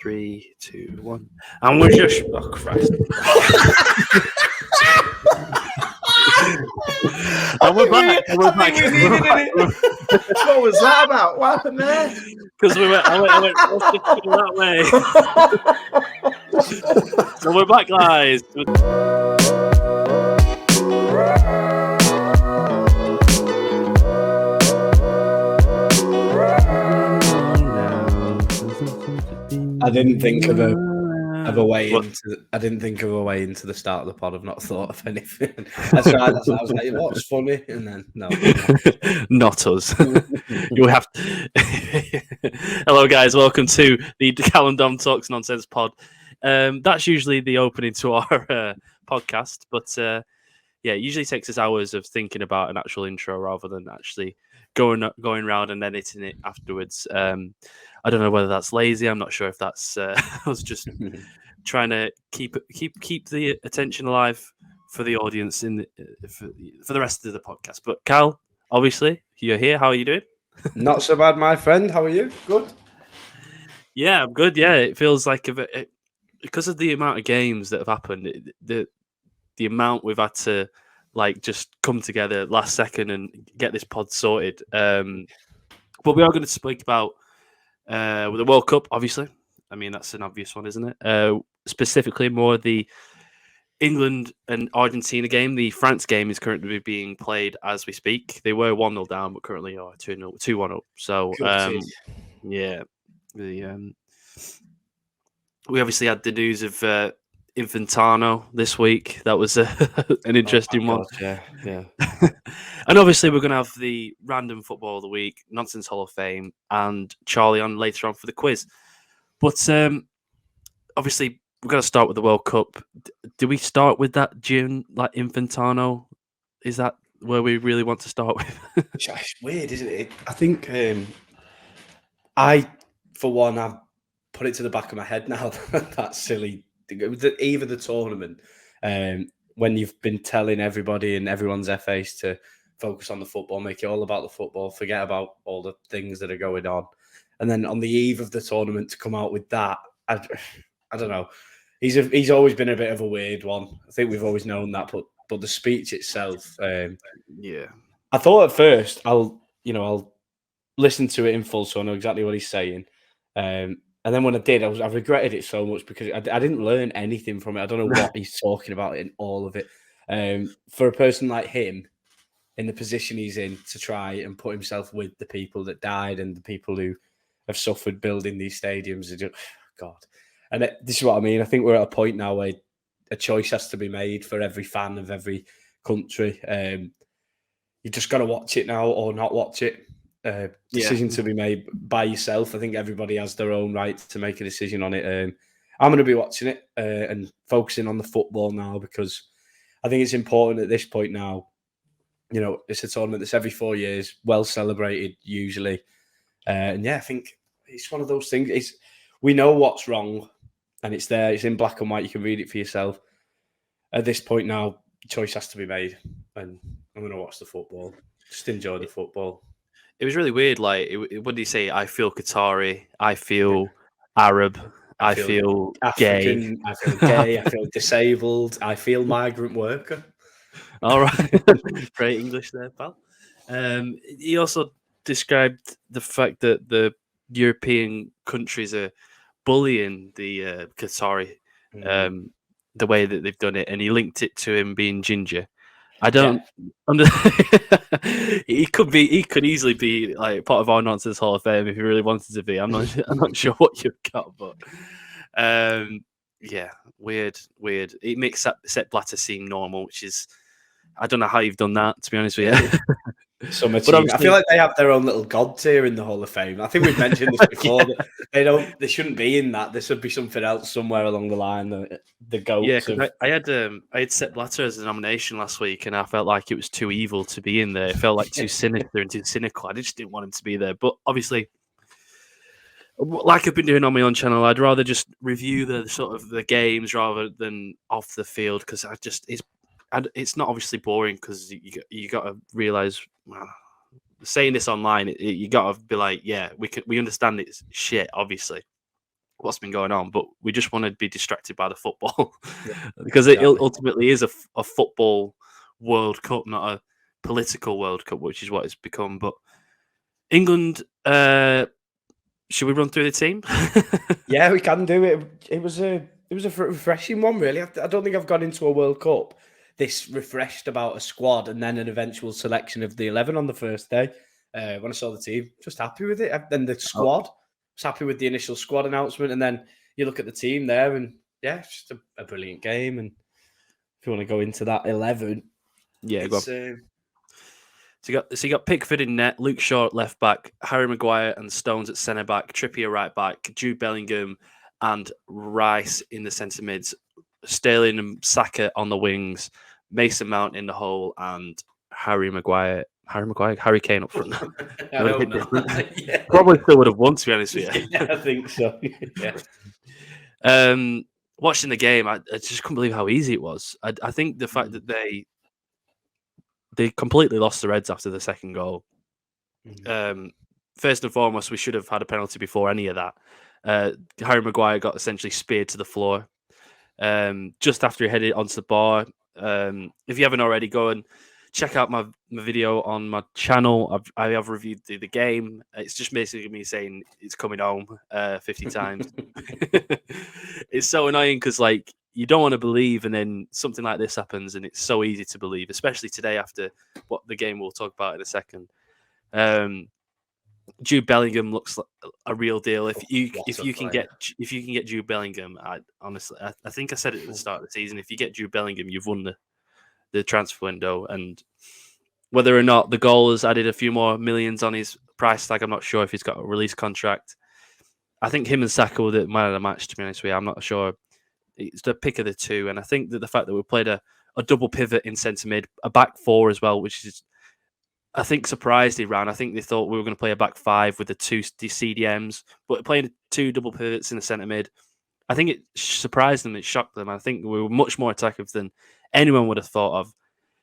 3, 2, 1. And we're just... Oh, Christ. And we're back. What was that about? What happened there? Because I went that way. So we're back, guys. I didn't think of a way into. I didn't think of a way into the start of the pod. I've not thought of anything. That's right. I was like, "What's funny?" And then no, not us. You have. Hello, guys. Welcome to the Cal Dom Talks Nonsense Pod. That's usually the opening to our podcast, but it usually takes us hours of thinking about an actual intro rather than actually going around and editing it afterwards. I don't know whether that's lazy. I'm not sure if that's I was just trying to keep the attention alive for the audience for the rest of the podcast. But Cal, obviously you're here. How are you doing? Not so bad, my friend. How are you? Good. Yeah, I'm good. Yeah, it feels like because of the amount of games that have happened, the amount we've had to just come together last second and get this pod sorted. But we are going to speak about with the World Cup, obviously. I mean, that's an obvious one, isn't it? Specifically, more the England and Argentina game. The France game is currently being played as we speak. They were 1-0 down, but currently are 2-1 up. So, we obviously had the news of Infantino this week. That was an interesting one. Yeah. And obviously we're going to have the random football of the week, Nonsense Hall of Fame, and Charlie on later on for the quiz. But obviously we're going to start with the World Cup. Do we start with that June, Infantino? Is that where we really want to start with? It's weird, isn't it? I think I, for one, I've put it to the back of my head now. That's silly. Either the tournament, when you've been telling everybody and everyone's FAs to focus on the football, make it all about the football, forget about all the things that are going on, and then on the eve of the tournament to come out with that, I don't know. He's always been a bit of a weird one. I think we've always known that, but the speech itself, I thought at first I'll listen to it in full so I know exactly what he's saying. And then when I did, I regretted it so much because I didn't learn anything from it. I don't know what he's talking about in all of it. For a person like him, in the position he's in, to try and put himself with the people that died and the people who have suffered building these stadiums, God. And this is what I mean. I think we're at a point now where a choice has to be made for every fan of every country. You just got to watch it now or not watch it. Decision to be made by yourself. I think everybody has their own right to make a decision on it. I'm going to be watching it and focusing on the football now because I think it's important at this point now. It's a tournament that's every 4 years, well celebrated usually. And I think it's one of those things. We know what's wrong and it's there. It's in black and white. You can read it for yourself. At this point now, choice has to be made and I'm going to watch the football. Just enjoy the football. It was really weird. What did he say? I feel Qatari. I feel Arab. I feel African, gay. I feel gay. I feel disabled. I feel migrant worker. All right. Great English there, pal. He also described the fact that the European countries are bullying the Qatari, the way that they've done it. And he linked it to him being ginger. I don't. He could easily be part of our Nonsense Hall of Fame if he really wanted to be. I'm not sure what you've got, but weird. It makes Sepp Blatter seem normal, which is I don't know how you've done that. To be honest with you. But I feel like they have their own little god tier in the Hall of Fame. I think we've mentioned this before. That they shouldn't be in that. There should be something else somewhere along the line. The goats. Yeah, because I had Sepp Blatter as a nomination last week, and I felt like it was too evil to be in there. It felt like too sinister and too cynical. I just didn't want him to be there. But obviously, like I've been doing on my own channel, I'd rather just review the sort of the games rather than off the field because it's not obviously boring because you got to realize. Well, saying this online, you got to be like, we understand it's shit, obviously, what's been going on, but we just want to be distracted by the football because it ultimately is a football World Cup, not a political World Cup, which is what it's become. But England, should we run through the team? Yeah, we can do it. It was a refreshing one, really. I don't think I've gone into a World Cup this refreshed about a squad and then an eventual selection of the 11 on the first day. When I saw the team, just happy with it. And the squad, was happy with the initial squad announcement. And then you look at the team there, and yeah, it's just a brilliant game. And if you want to go into that 11, yeah, go on. So you got Pickford in net, Luke Shaw at left back, Harry Maguire and Stones at centre back, Trippier right back, Jude Bellingham and Rice in the centre mids, Sterling and Saka on the wings, Mason Mount in the hole, and Harry Kane up front. Yeah. Probably still would have won, to be honest with you. Yeah, I think so. Yeah. Watching the game, I just couldn't believe how easy it was. I think the fact that they completely lost the Reds after the second goal. First and foremost, we should have had a penalty before any of that. Harry Maguire got essentially speared to the floor just after he headed onto the bar. If you haven't already, go and check out my video on my channel. I have reviewed the game. It's just basically me saying it's coming home 50 times. It's so annoying because you don't want to believe, and then something like this happens, and it's so easy to believe, especially today after what the game we'll talk about in a second. Jude Bellingham looks like a real deal. If you can get Jude Bellingham, I think I said it at the start of the season. If you get Jude Bellingham, you've won the transfer window. And whether or not the goal has added a few more millions on his price tag, I'm not sure if he's got a release contract. I think him and Saka were the man of the match, to be honest with you. I'm not sure. It's the pick of the two. And I think that the fact that we played a double pivot in centre mid, a back four as well, which is, I think, surprised Iran. I think they thought we were going to play a back five with the two CDMs, but playing two double pivots in the centre mid, I think it surprised them. It shocked them. I think we were much more attackive than anyone would have thought of.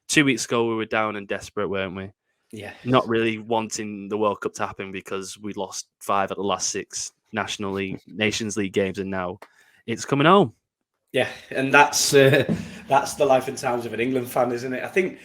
2 weeks ago, we were down and desperate, weren't we? Yeah. Not really wanting the World Cup to happen because we lost 5 at the last 6 National League, Nations League games, and now it's coming home. Yeah, and that's the life and times of an England fan, isn't it? I think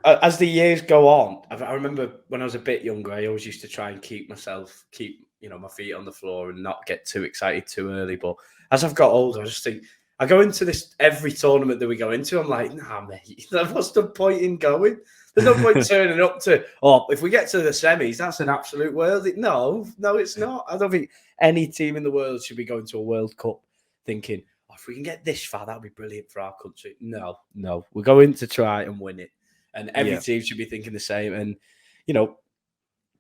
as the years go on, I remember when I was a bit younger, I always used to try and keep my feet on the floor and not get too excited too early. But as I've got older, I just think I go into every tournament that we go into, I'm like, nah, mate, what's the point in going? There's no point turning up to, if we get to the semis, that's an absolute world. No, it's not. I don't think any team in the world should be going to a World Cup thinking, if we can get this far, that'll be brilliant for our country. No. We're going to try and win it. And every team should be thinking the same. And,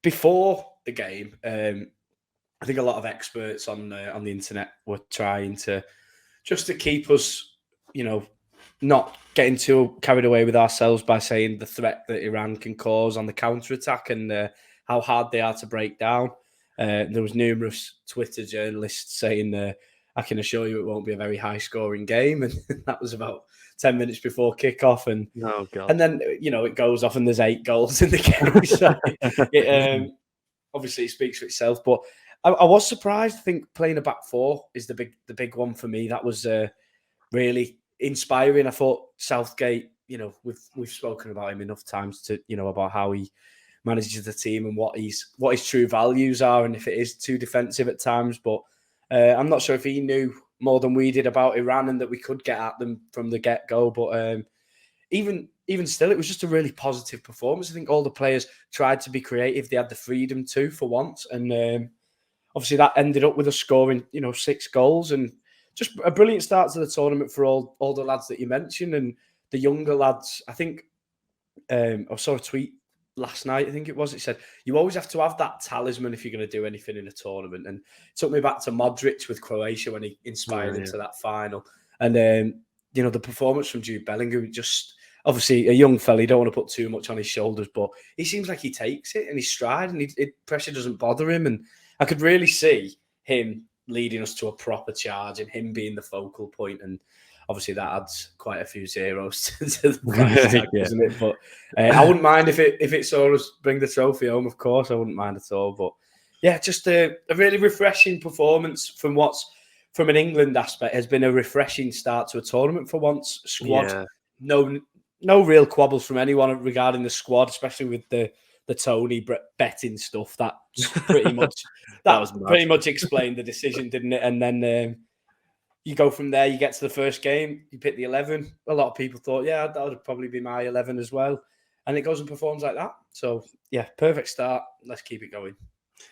before the game, I think a lot of experts on the internet were trying to keep us, not getting too carried away with ourselves by saying the threat that Iran can cause on the counter-attack and how hard they are to break down. There was numerous Twitter journalists saying, I can assure you it won't be a very high-scoring game. And that was about 10 minutes before kickoff. And and then, it goes off and there's 8 goals in the game. So obviously it speaks for itself. But I was surprised. I think playing a back four is the big one for me. That was really inspiring. I thought Southgate, we've spoken about him enough times to, about how he manages the team and what his true values are and if it is too defensive at times. But I'm not sure if he knew more than we did about Iran and that we could get at them from the get-go. But even still, it was just a really positive performance. I think all the players tried to be creative. They had the freedom to, for once. And obviously that ended up with us scoring, 6 goals. And just a brilliant start to the tournament for all the lads that you mentioned. And the younger lads, I think, I saw a tweet last night, I think it was. It said, you always have to have that talisman if you're going to do anything in a tournament. And it took me back to Modric with Croatia when he inspired into that final. And, the performance from Jude Bellingham, just obviously a young fella, you don't want to put too much on his shoulders, but he seems like he takes it in his stride and pressure doesn't bother him. And I could really see him leading us to a proper charge and him being the focal point. And obviously, that adds quite a few zeros to the price tag, doesn't it? But I wouldn't mind if it saw us bring the trophy home. Of course, I wouldn't mind at all. But yeah, just a really refreshing performance from what's from an England aspect, has been a refreshing start to a tournament for once. Squad, no real quabbles from anyone regarding the squad, especially with the Tony betting stuff. That pretty much pretty much explained the decision, didn't it? And then you go from there. You get to the first game, you pick the 11. A lot of people thought, yeah, that would probably be my 11 as well. And it goes and performs like that. So yeah, perfect start. Let's keep it going.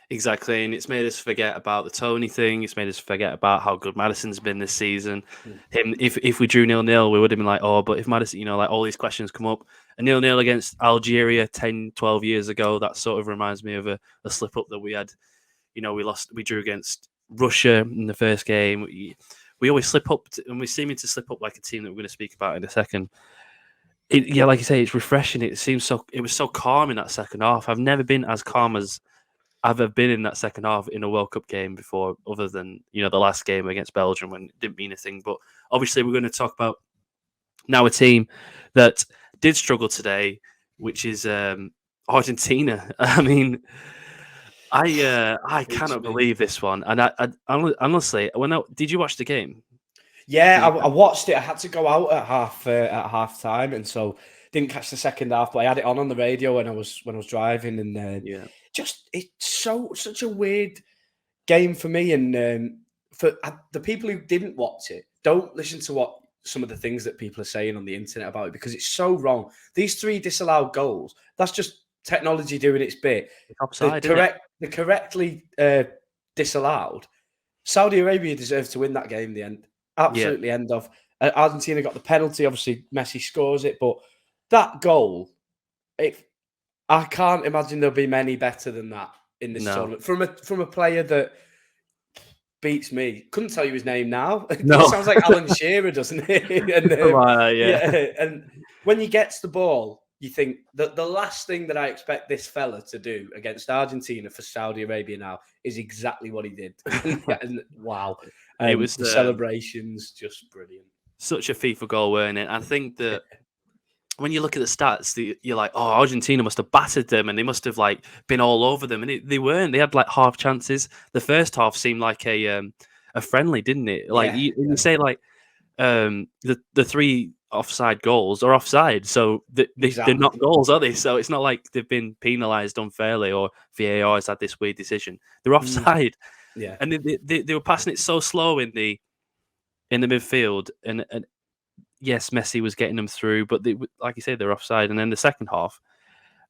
Exactly, and it's made us forget about the Tony thing. It's made us forget about how good Maddison's been this season. Him, if we drew 0-0, we would have been like, oh, but if Maddison, like all these questions come up. A 0-0 against Algeria 10, 12 years ago, that sort of reminds me of a slip up that we had. We drew against Russia in the first game. We always slip up, and we seem to slip up like a team that we're going to speak about in a second. Like you say, it's refreshing. It was so calm in that second half. I've never been as calm as I've been in that second half in a World Cup game before, other than the last game against Belgium when it didn't mean a thing. But obviously, we're going to talk about now a team that did struggle today, which is Argentina. I mean, I cannot believe this one. And I honestly, did you watch the game? Yeah, I watched it. I had to go out at half time, and so didn't catch the second half. But I had it on the radio when I was driving, and it's such a weird game for me. And for the people who didn't watch it, don't listen to what some of the things that people are saying on the internet about it, because it's so wrong. These 3 disallowed goals, that's just technology doing its bit. It's offside, the correctly disallowed. Saudi Arabia deserved to win that game in the end. Absolutely, end of. Argentina got the penalty. Obviously, Messi scores it, but that goal, I can't imagine there'll be many better than that in this tournament. From a player that beats me. Couldn't tell you his name now. No. It sounds like Alan Shearer, doesn't it? And, and when he gets the ball, you think that the last thing that I expect this fella to do against Argentina for Saudi Arabia now is exactly what he did. And wow. It was the celebrations, just brilliant. Such a FIFA goal, weren't it? I think that when you look at the stats, you're like, oh, Argentina must have battered them, and they must have been all over them, and they weren't. They had half chances. The first half seemed like a friendly, didn't it? You say the 3 offside goals are offside, so they're not goals, are they? So it's not like they've been penalised unfairly or VAR has had this weird decision. They're offside, and they were passing it so slow in the midfield, and yes, Messi was getting them through, but like you said, they're offside. And then the second half,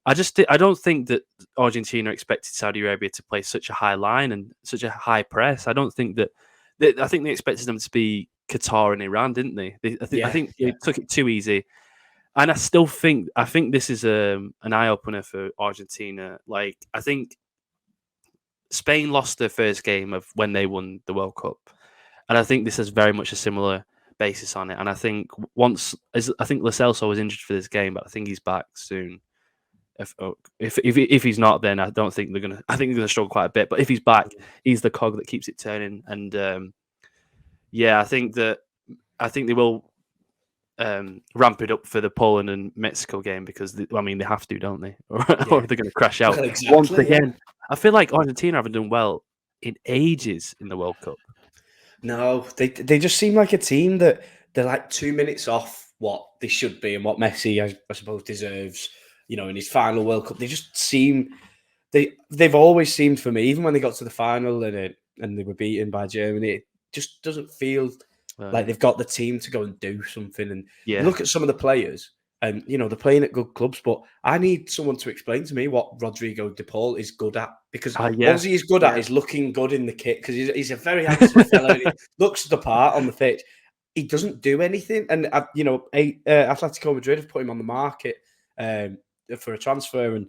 I don't think that Argentina expected Saudi Arabia to play such a high line and such a high press. I don't think that. I think they expected them to be Qatar and Iran, didn't they? I think they took it too easy, and I think this is an eye opener for Argentina. I think Spain lost their first game of when they won the World Cup, and I think this is very much a similar basis on it. And I think Lo Celso was injured for this game, but I think he's back soon. If he's not, then I don't think they're gonna. I think they're gonna struggle quite a bit. But if he's back, he's the cog that keeps it turning. And I think they will ramp it up for the Poland and Mexico game, because they have to, don't they? Or they're gonna crash out once again. I feel like Argentina haven't done well in ages in the World Cup. No, they just seem like a team that they're 2 minutes off what they should be and what Messi, I suppose, deserves. In his final World Cup, they just seem they've always seemed, for me, even when they got to the final and they were beaten by Germany, it just doesn't feel like they've got the team to go and do something. And you look at some of the players, and they're playing at good clubs, but I need someone to explain to me what Rodrigo de Paul is good at, because all he is good at is looking good in the kit, because he's a very handsome fellow. And he looks the part on the pitch. He doesn't do anything, and Atletico Madrid have put him on the market for a transfer, and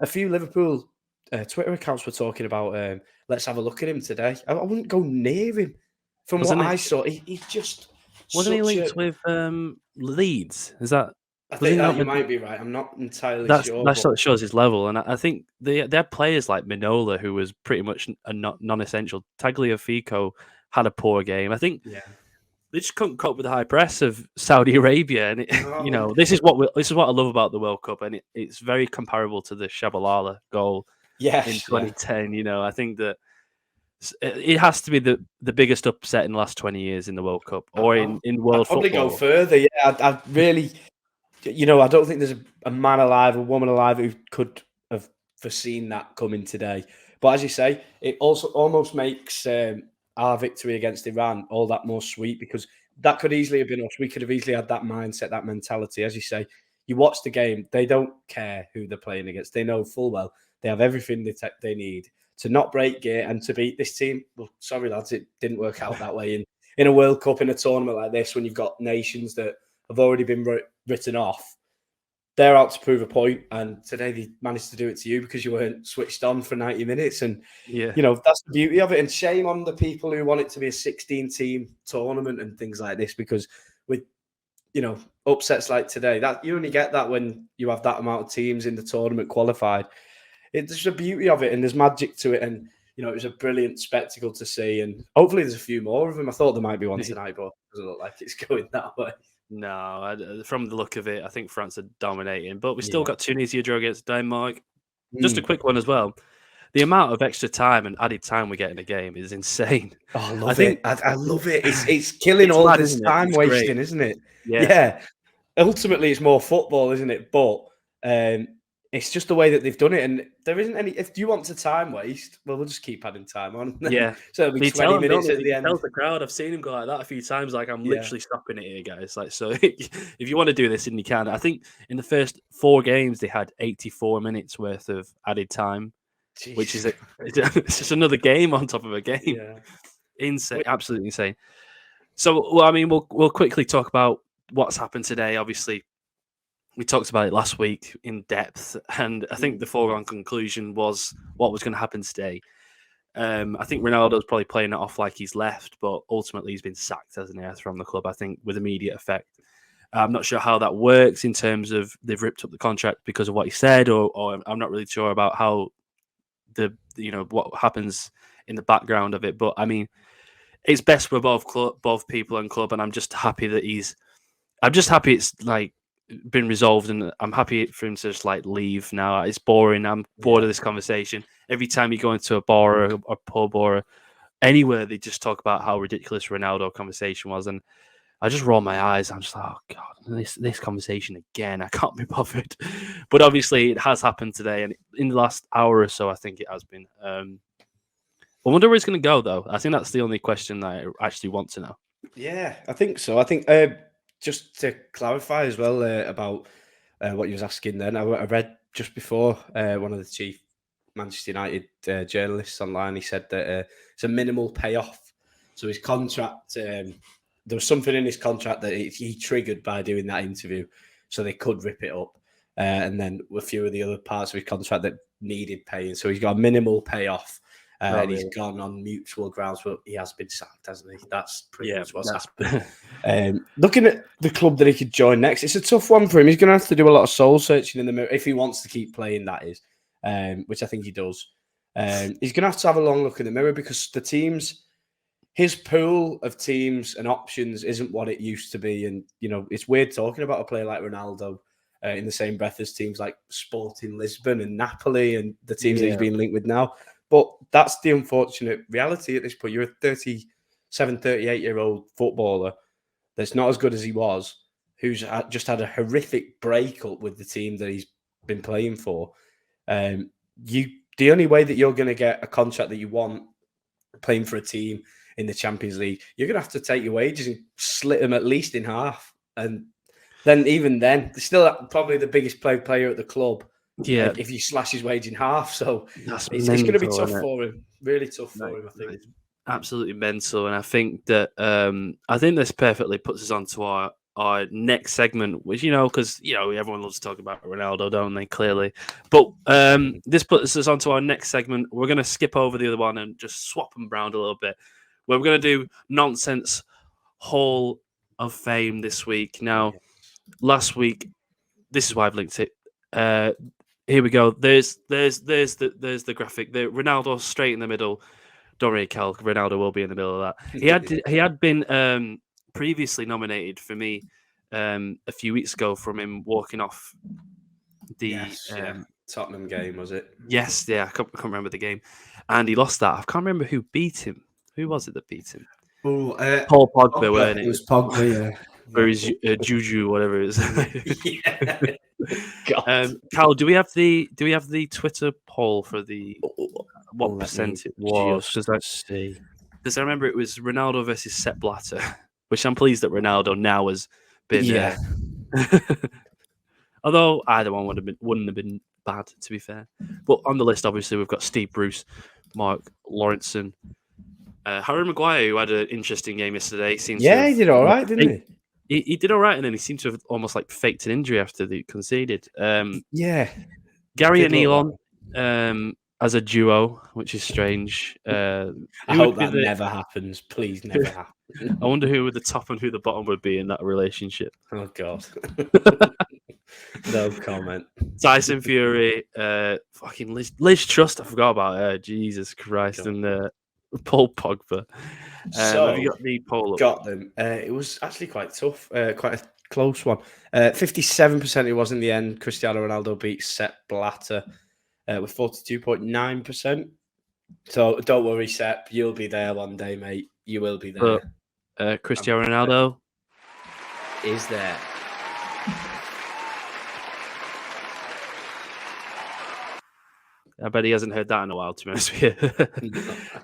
a few Liverpool Twitter accounts were talking about let's have a look at him today. I wouldn't go near him. From what I saw, he's just wasn't he linked with Leeds? Is that? I think you might be right. I'm not entirely sure. That sort of shows his level, and I think they had players like Minola, who was pretty much a non-essential. Tagliafico had a poor game. I think they just couldn't cope with the high press of Saudi Arabia, and this is what I love about the World Cup, and it's very comparable to the Shabalala goal in 2010. I think that It has to be the biggest upset in the last 20 years in the World Cup or in world I'd probably football. go further. Yeah, I really, I don't think there's a man alive, a woman alive who could have foreseen that coming today. But as you say, it also almost makes our victory against Iran all that more sweet, because that could easily have been us. We could have easily had that mindset, that mentality. As you say, you watch the game, they don't care who they're playing against. They know full well they have everything they need to not break gear and to beat this team. Well, sorry, lads, it didn't work out that way in a World Cup, in a tournament like this, when you've got nations that have already been written off. They're out to prove a point, and today they managed to do it to you because you weren't switched on for 90 minutes. And that's the beauty of it. And shame on the people who want it to be a 16-team tournament and things like this, because with upsets like today, that you only get that when you have that amount of teams in the tournament qualified. It's just the beauty of it, and there's magic to it. And it was a brilliant spectacle to see, and hopefully there's a few more of them. I thought there might be one tonight, but it doesn't look like it's going that way. No, from the look of it, I think France are dominating, but we still got Tunisia draw against Denmark. Just a quick one as well. The amount of extra time and added time we get in a game is insane. Oh, I love it. I love it. It's killing all this time wasting, isn't it? Yeah. Ultimately, it's more football, isn't it? But it's just the way that they've done it, and there isn't any. If you want to time waste, well, we'll just keep adding time on. So it'll be 20 minutes at the end. Tells the crowd. I've seen him go like that a few times. Like, I'm literally stopping it here, guys. Like, so if you want to do this, and you can. I think in the first 4 games they had 84 minutes worth of added time, which is it's just another game on top of a game. Yeah. Insane, absolutely insane. So, well, I mean, we'll quickly talk about what's happened today. Obviously, we talked about it last week in depth, and I think the foregone conclusion was what was going to happen today. I think Ronaldo's probably playing it off like he's left, but ultimately he's been sacked, hasn't he, from the club, I think, with immediate effect. I'm not sure how that works in terms of they've ripped up the contract because of what he said, or I'm not really sure about how what happens in the background of it. But I mean, it's best for both people and club, and I'm just happy that it's like been resolved, and I'm happy for him to just like leave now. It's boring. I'm bored of this conversation. Every time you go into a bar or a pub or anywhere, they just talk about how ridiculous Ronaldo conversation was, and I just roll my eyes. I'm just like, oh god, this conversation again. I can't be bothered. But obviously, it has happened today, and in the last hour or so, I think it has been. I wonder where it's going to go, though. I think that's the only question that I actually want to know. Yeah, I think so. I think just to clarify as well about what you was asking then, I read just before one of the chief Manchester United journalists online, he said that it's a minimal payoff. So his contract, there was something in his contract that he triggered by doing that interview, so they could rip it up. And then a few of the other parts of his contract that needed paying. So he's got a minimal payoff. And he's gone on mutual grounds, but he has been sacked, hasn't he? That's pretty much what's happened. Looking at the club that he could join next, it's a tough one for him. He's going to have to do a lot of soul searching in the mirror if he wants to keep playing, that is, which I think he does. He's going to have a long look in the mirror, because the teams, his pool of teams and options isn't what it used to be. And, it's weird talking about a player like Ronaldo in the same breath as teams like Sporting Lisbon and Napoli and the teams that he's been linked with now. But that's the unfortunate reality at this point. You're a 37, 38-year-old footballer that's not as good as he was, who's just had a horrific breakup with the team that he's been playing for. The only way that you're going to get a contract that you want playing for a team in the Champions League, you're going to have to take your wages and split them at least in half. And then even then, they're still probably the biggest player at the club. Yeah, if you slash his wage in half, so it's going to be tough for him. Really tough for him, I think. It's absolutely mental, and I think that this perfectly puts us onto our next segment, which because everyone loves to talk about Ronaldo, don't they? Clearly, but this puts us onto our next segment. We're going to skip over the other one and just swap them around a little bit. Where we're going to do nonsense Hall of Fame this week. Now, last week, this is why I've linked it. Here we go. There's the graphic. The Ronaldo straight in the middle. Don't worry, Cal. Ronaldo will be in the middle of that. He had been previously nominated for me a few weeks ago from him walking off the Tottenham game, was it? Yes, yeah, I can't remember the game. And he lost that. I can't remember who beat him. Who was it that beat him? Paul Pogba, weren't it? It was Pogba, yeah. Or his Juju, whatever it is. Yeah. God. Cal, do we have the Twitter poll for the what percent it was? Because I remember it was Ronaldo versus Sepp Blatter, which I'm pleased that Ronaldo now has been. Yeah. Although either one wouldn't have been bad, to be fair. But on the list, obviously, we've got Steve Bruce, Mark Lawrenson, Harry Maguire, who had an interesting game yesterday. He did all right, didn't he? He did all right, and then he seemed to have almost like faked an injury after they conceded. Yeah. Gary and Elon as a duo, which is strange. I hope that never happens. Please, never happen. I wonder who would the top and who the bottom would be in that relationship. Oh, God. No comment. Tyson Fury, fucking Liz Truss, I forgot about her. Jesus Christ. God. And Paul Pogba. Have you got the poll up? Got them. It was actually quite tough, quite a close one. 57% it was in the end. Cristiano Ronaldo beat Sepp Blatter with 42.9%. So don't worry, Sepp, you'll be there one day, mate. You will be there. Cristiano Ronaldo is there. I bet he hasn't heard that in a while, to be honest with you.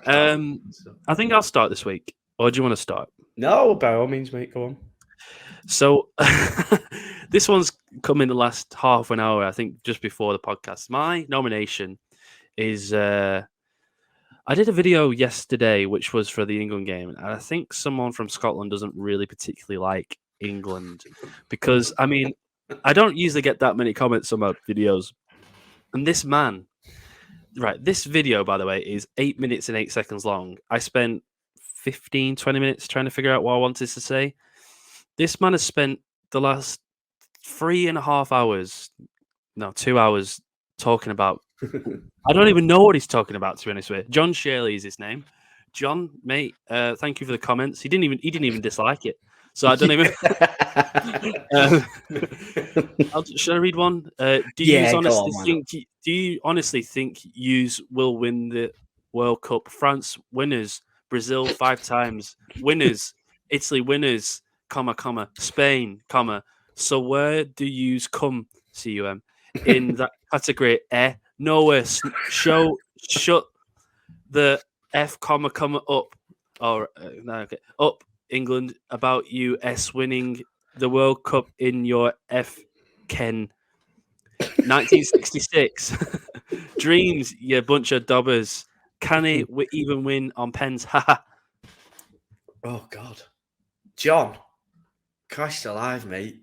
I think I'll start this week. Or do you want to start? No, by all means, mate. Go on. So this one's come in the last half an hour, I think, just before the podcast. My nomination is I did a video yesterday, which was for the England game. And I think someone from Scotland doesn't really particularly like England because, I mean, I don't usually get that many comments on my videos. And this man... Right, this video, by the way, is 8 minutes and 8 seconds long. I spent 15, 20 minutes trying to figure out what I wanted to say. This man has spent the last 3.5 hours, 2 hours, talking about... I don't even know what he's talking about, to be honest with you. John Shirley is his name. John, mate, thank you for the comments. He didn't even dislike it. So I don't even... should I read one? Do you honestly think yous will win the World Cup? France winners, Brazil 5 times winners, Italy winners, Spain, so where do yous come, cum, in that category? Nowhere. Shut the F, up. Or okay, up. England about US winning the World Cup in your F Ken 1966 dreams, you bunch of dobbers. Can he even win on pens? Oh God, John, Christ alive, mate.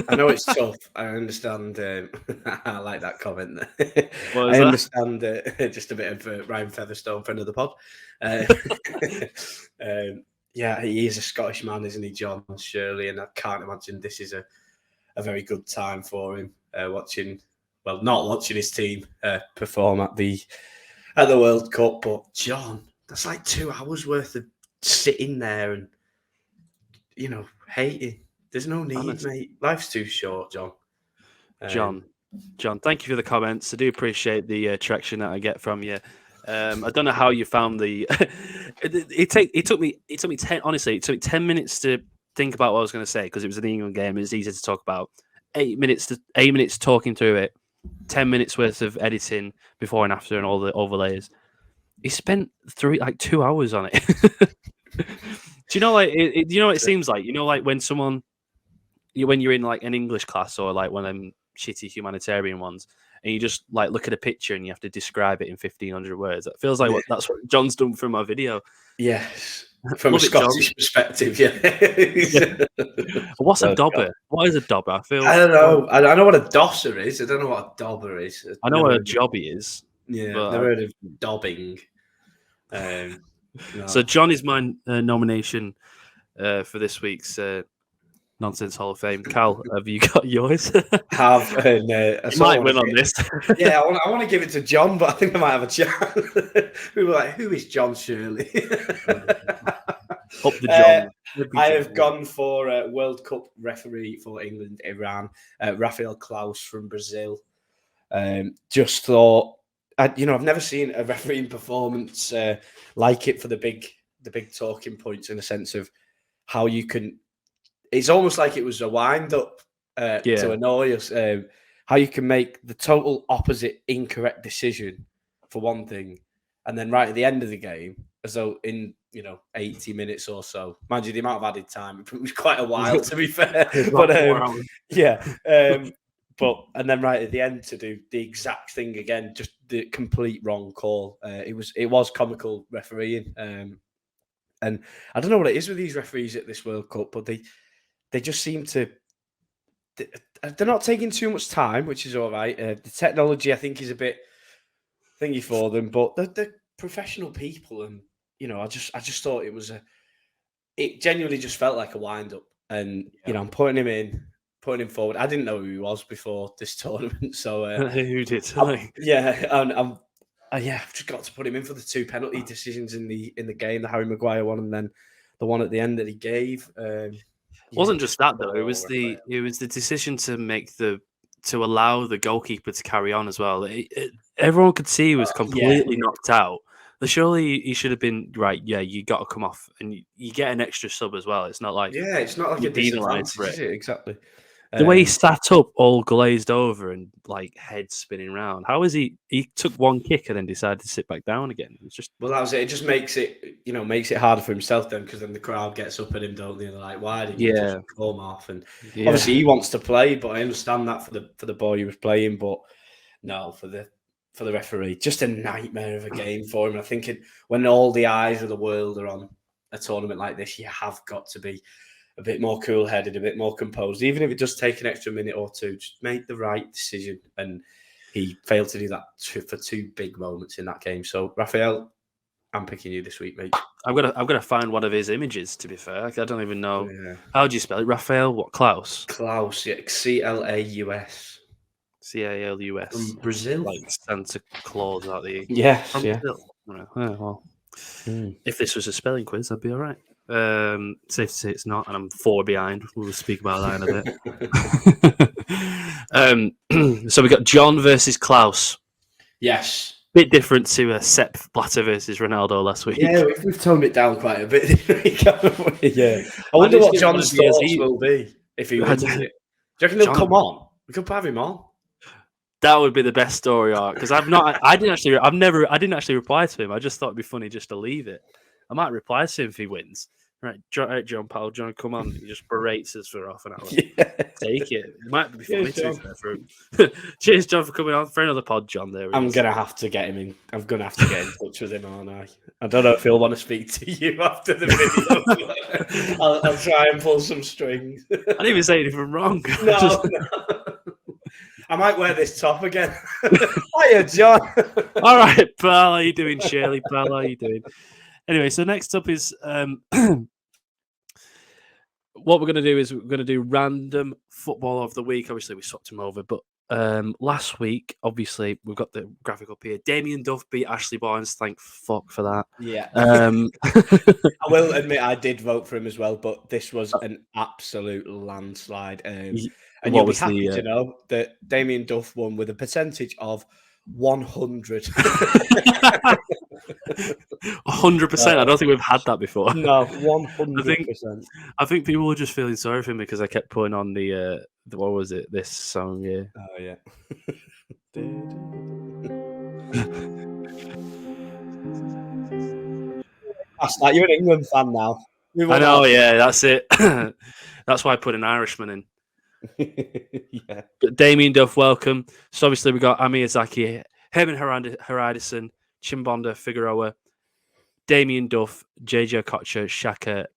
I know it's tough. I understand. I like that comment. I understand just a bit of Ryan Featherstone, friend of the pod. Yeah, he is a Scottish man, isn't he, John Shirley? And I can't imagine this is a very good time for him not watching his team perform at the World Cup. But John, that's like 2 hours worth of sitting there and hating. There's no need, honestly, mate. Life's too short, John. John, thank you for the comments. I do appreciate the traction that I get from you. I don't know how you found the. It took me 10 minutes to think about what I was going to say because it was an England game. It was easy to talk about. 8 minutes talking through it. 10 minutes worth of editing before and after and all the overlays. He spent 2 hours on it. Do you know what it seems like? Like when when you're in like an English class or like one of them shitty humanitarian ones, and you just like look at a picture and you have to describe it in 1,500 words. It feels like that's what John's done from my video. Yes, from a Scottish perspective, yeah. What's a dobber? What is a dobber? I don't know. I know what a dosser is. I don't know what a dobber is. I know what a jobby is. Yeah, never heard of dobbing. No. So John is my nomination for this week's Nonsense Hall of Fame. Cal, have you got yours? You might win on this. Yeah, I want to give it to John, but I think I might have a chance. We were like, who is John Shirley? Up the John. I have gone for World Cup referee for England, Iran, Rafael Klaus from Brazil. Just thought, I've never seen a refereeing performance like it for the big talking points, in the sense of how you can. It's almost like it was a wind up to annoy us. How you can make the total opposite incorrect decision for one thing, and then right at the end of the game, as though in 80 minutes or so. Mind you, the amount of added time, it was quite a while, to be fair. But and then right at the end to do the exact thing again, just the complete wrong call. It was comical refereeing. And I don't know what it is with these referees at this World Cup, but they just seem to. They're not taking too much time, which is all right. The technology, I think, is a bit thingy for them, but they're professional people, and I just thought it genuinely just felt like a wind up, and I'm putting him forward. I didn't know who he was before this tournament, so who did? I've just got to put him in for the two penalty decisions in the game, the Harry Maguire one, and then the one at the end that he gave. Wasn't just that though. It was the decision to allow the goalkeeper to carry on as well. Everyone could see he was completely knocked out. Surely he should have been right. Yeah, you got to come off, and you get an extra sub as well. It's not like it's not like a disadvantage, is it? Exactly. The way he sat up, all glazed over and like head spinning round. How is he? He took one kick and then decided to sit back down again. It's just that was it. It just makes it harder for himself then, because then the crowd gets up at him, don't they? They're like, "Why didn't you just come off?" And obviously he wants to play, but I understand that for the boy he was playing. But no, for the referee, just a nightmare of a game for him. I think when all the eyes of the world are on a tournament like this, you have got to be a bit more cool-headed, a bit more composed. Even if it does take an extra minute or two, just make the right decision. And he failed to do that for two big moments in that game. So, Raphael, I'm picking you this week, mate. I'm gonna find one of his images. To be fair, I don't even know how do you spell it. Raphael, what? Klaus? Klaus, yeah, Claus. Caulus from Brazil, like Santa Claus out the Brazil. Well, if this was a spelling quiz, I'd be all right. Safe to say it's not, and I'm 4 behind. We'll speak about that in a bit. So we got John versus Klaus. Yes. Bit different to Sepp Blatter versus Ronaldo last week. Yeah, we've toned it down quite a bit. Yeah. I wonder what John's thoughts will be if he wins it. Do you reckon he'll come on? We could have him on. That would be the best story arc, because I didn't actually reply to him. I just thought it'd be funny just to leave it. I might reply to him if he wins. Right, John, pal, John, come on. He just berates us for half an hour. Take it. It might be funny for him. Cheers, John, for coming on for another pod, John. I'm going to have to get him in. I'm going to have to get in touch with him, aren't I? I don't know if he'll want to speak to you after the video. I'll try and pull some strings. I didn't even say anything wrong. No. I might wear this top again. Hiya, John. All right, pal. How you doing, Shirley? Pal, how you doing? Anyway, so next up is what we're going to do is we're going to do random football of the week. Obviously, we swapped them over, but last week, obviously, we've got the graphic up here. Damien Duff beat Ashley Barnes. Thank fuck for that. Yeah. I will admit I did vote for him as well, but this was an absolute landslide. And you'll be happy to know that Damien Duff won with a percentage of 100. 100%. I don't think we've had that before. No, 100%. I think people were just feeling sorry for him because I kept putting on the what was it? This song, yeah. Oh yeah. That's like you're an England fan now. I know, yeah, that's it. That's why I put an Irishman in. Yeah. But Damien Duff, welcome. So obviously we got Amiyazaki, Herman Haraidison, Chimbonda Figueroa, Damien Duff, JJ Okocha, Shaka,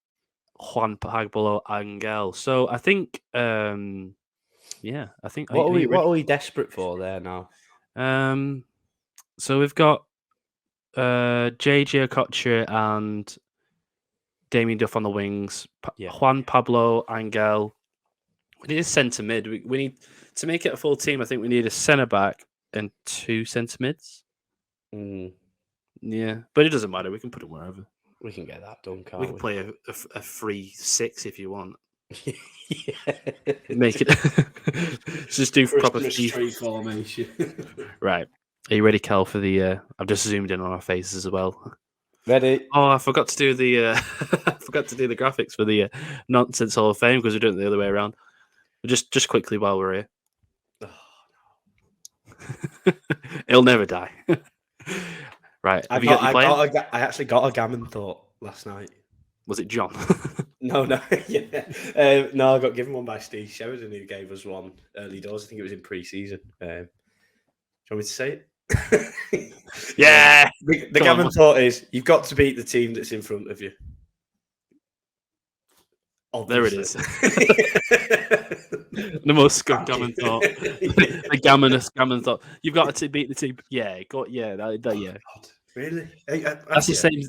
Juan Pablo Angel. So I think, I think. What are we desperate for there now? So we've got JJ Okocha and Damien Duff on the wings. Juan Pablo Angel. We need a centre mid. We need to make it a full team. I think we need a centre back and 2 centre mids. Yeah, but it doesn't matter. We can put it wherever. We can get that done, can't we? We can play a 3-6 if you want. Make it. Just do proper Christmas FIFA. tree formation. Right. Are you ready, Cal, for the... I've just zoomed in on our faces as well. Ready? Oh, I forgot to do the I forgot to do the graphics for the Nonsense Hall of Fame because we're doing it the other way around. But just quickly while we're here. Oh, It'll never die. Right. I actually got a gammon thought last night. Was it John? No, yeah. No, I got given one by Steve Sheridan, who gave us one early doors. I think it was in pre-season. Do you want me to say it? Yeah. The gammon thought is you've got to beat the team that's in front of you. Obviously. There it is. The most scum gammon thought. The gammonest gammon thought. You've got to beat the team. Yeah, yeah. God, really? That's the same.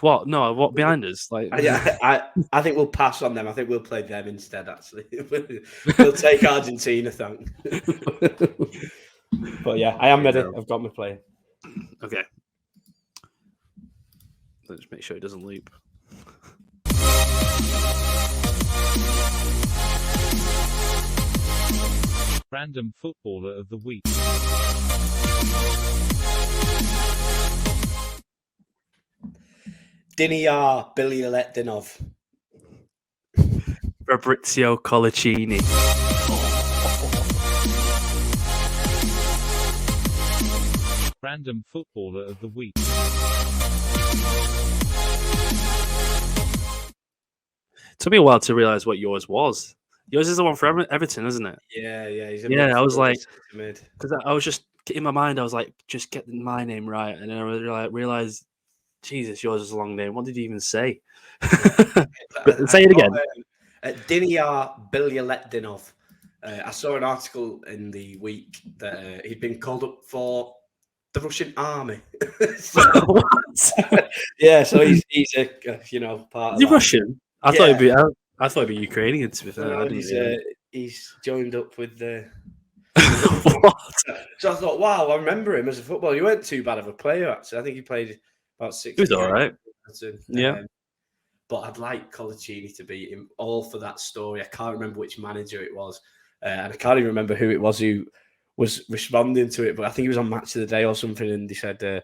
What? No, what behind us? Like, I think we'll pass on them. I think we'll play them instead. Actually, we'll take Argentina. Thank. But yeah, I am ready. I've got my player. Okay. Let's make sure it doesn't loop. Random footballer of the week. Diniar Bilyaletdinov. Fabrizio Collicini. Random footballer of the week. It took me a while to realise what yours was. Yours is the one for Everton, isn't it? Yeah. I was like, because I was just in my mind, I was like, just get my name right, and then I realised, Jesus, yours is a long name. What did you even say? Say it again. Diniar Bilyaletdinov. I saw an article in the week that he'd been called up for the Russian army. Yeah, so he's a part of Is he Russian? I thought it'd be Ukrainian. To be fair, he's joined up with the. What? So I thought, wow, I remember him as a footballer. He weren't too bad of a player, actually. I think he played about 6 He was all right. Yeah. But I'd like Collicini to beat him, all for that story. I can't remember which manager it was. And I can't even remember who it was who was responding to it. But I think he was on Match of the Day or something. And they said,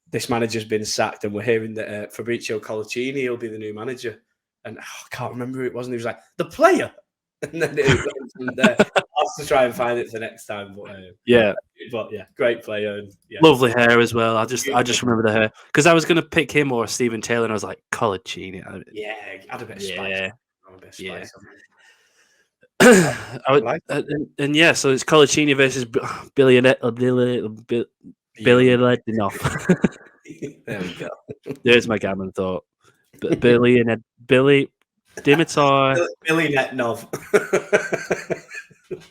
this manager's been sacked. And we're hearing that Fabrizio Collicini will be the new manager. And I can't remember who it was. And he was like, the player. And then it went I'll have to try and find it for next time. But yeah, great player. And, yeah. Lovely hair as well. I just remember the hair because I was going to pick him or Stephen Taylor, and I was like, Collicini. Yeah, add a bit of spice. Yeah. So it's Collicini versus Bilyaletdinov. There we go. There's my gammon thought. Billy Dimitar. Bilyaletdinov.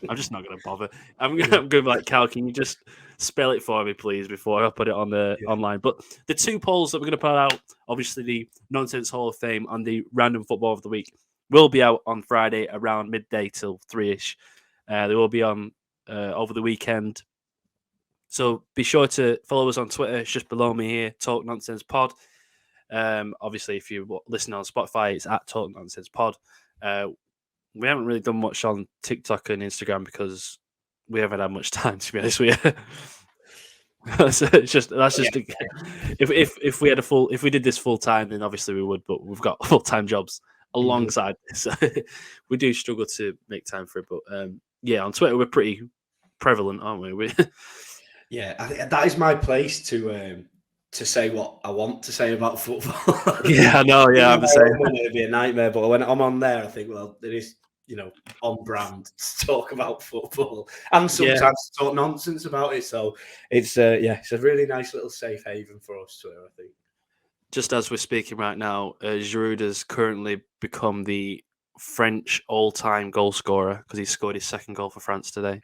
I'm just not going to bother. I'm going to be like, Cal, can you just spell it for me, please, before I put it on the online? But the two polls that we're going to put out, obviously the Nonsense Hall of Fame and the Random Football of the Week, will be out on Friday around midday till 3-ish. They will be on over the weekend. So be sure to follow us on Twitter. It's just below me here, Talk Nonsense Pod. Obviously, if you listen on Spotify, it's at Talk Nonsense Pod. We haven't really done much on TikTok and Instagram because we haven't had much time, to be honest with you. So if we did this full time, then obviously we would, but we've got full-time jobs alongside this. We do struggle to make time for it, but on Twitter we're pretty prevalent, aren't we? Yeah, that is my place to say what I want to say about football. Yeah, I know. Yeah, I'm the same. It'd be a nightmare, but when I'm on there, I think, well, it is, on brand to talk about football and sometimes talk nonsense about it. So it's it's a really nice little safe haven for us, Twitter, I think. Just as we're speaking right now, Giroud has currently become the French all-time goal scorer because he scored his second goal for France today.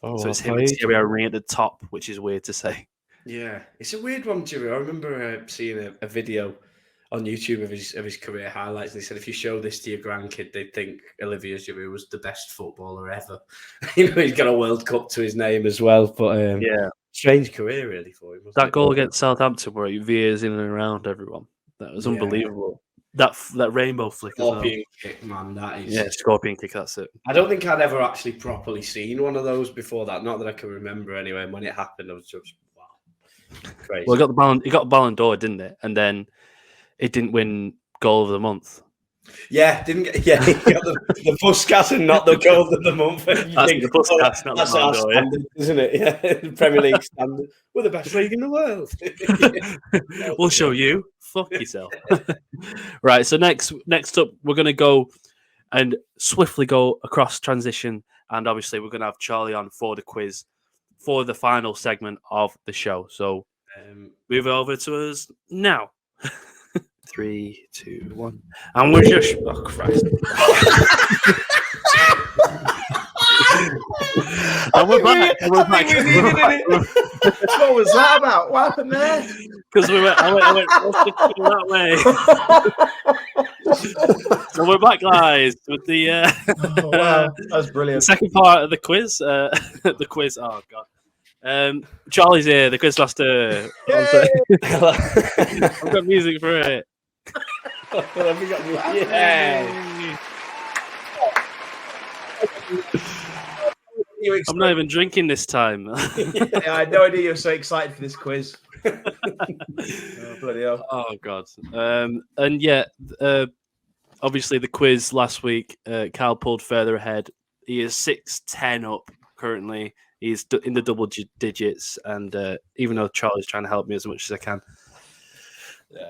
Oh, so it's him and Thierry Henry at the top, which is weird to say. Yeah, it's a weird one, Giroud. I remember seeing a video on YouTube of his career highlights, and they said if you show this to your grandkid, they'd think Olivier Giroud was the best footballer ever. He's got a World Cup to his name as well. But strange career really for him. That goal against Southampton where he veers in and around everyone, that was unbelievable. that rainbow flick as well. Scorpion kick, man. That is. Yeah, scorpion kick. That's it. I don't think I'd ever actually properly seen one of those before that. Not that I can remember anyway. And when it happened, I was just wow, crazy. Well, it got Ballon d'Or, didn't it? And then it didn't win Goal of the Month. Yeah, didn't get. Yeah, he got the Puskas and not the Goal of the Month. That's the Puskas, not the Ballon d'Or, standard, isn't it? Yeah, Premier League standard. We're the best league in the world. We'll show you. Fuck yourself. Right. So next up, we're going to go and swiftly go across transition, and obviously we're going to have Charlie on for the quiz for the final segment of the show. So move over to us now. 3, 2, 1, and we're just. Oh Christ! And we're back. What was that about? What happened there? Because I went that way. So we're back, guys, with the Oh, wow, that's brilliant. second part of the quiz. The quiz. Oh god. Charlie's here, the Quiz-Master. I've got music for it. Yeah. I'm not even drinking this time. Yeah, I had no idea you were so excited for this quiz. Oh, bloody hell. Oh god. And yeah, obviously the quiz last week, Cal pulled further ahead. He is 6-10 up currently. He's in the double digits, and even though Charlie's trying to help me as much as I can,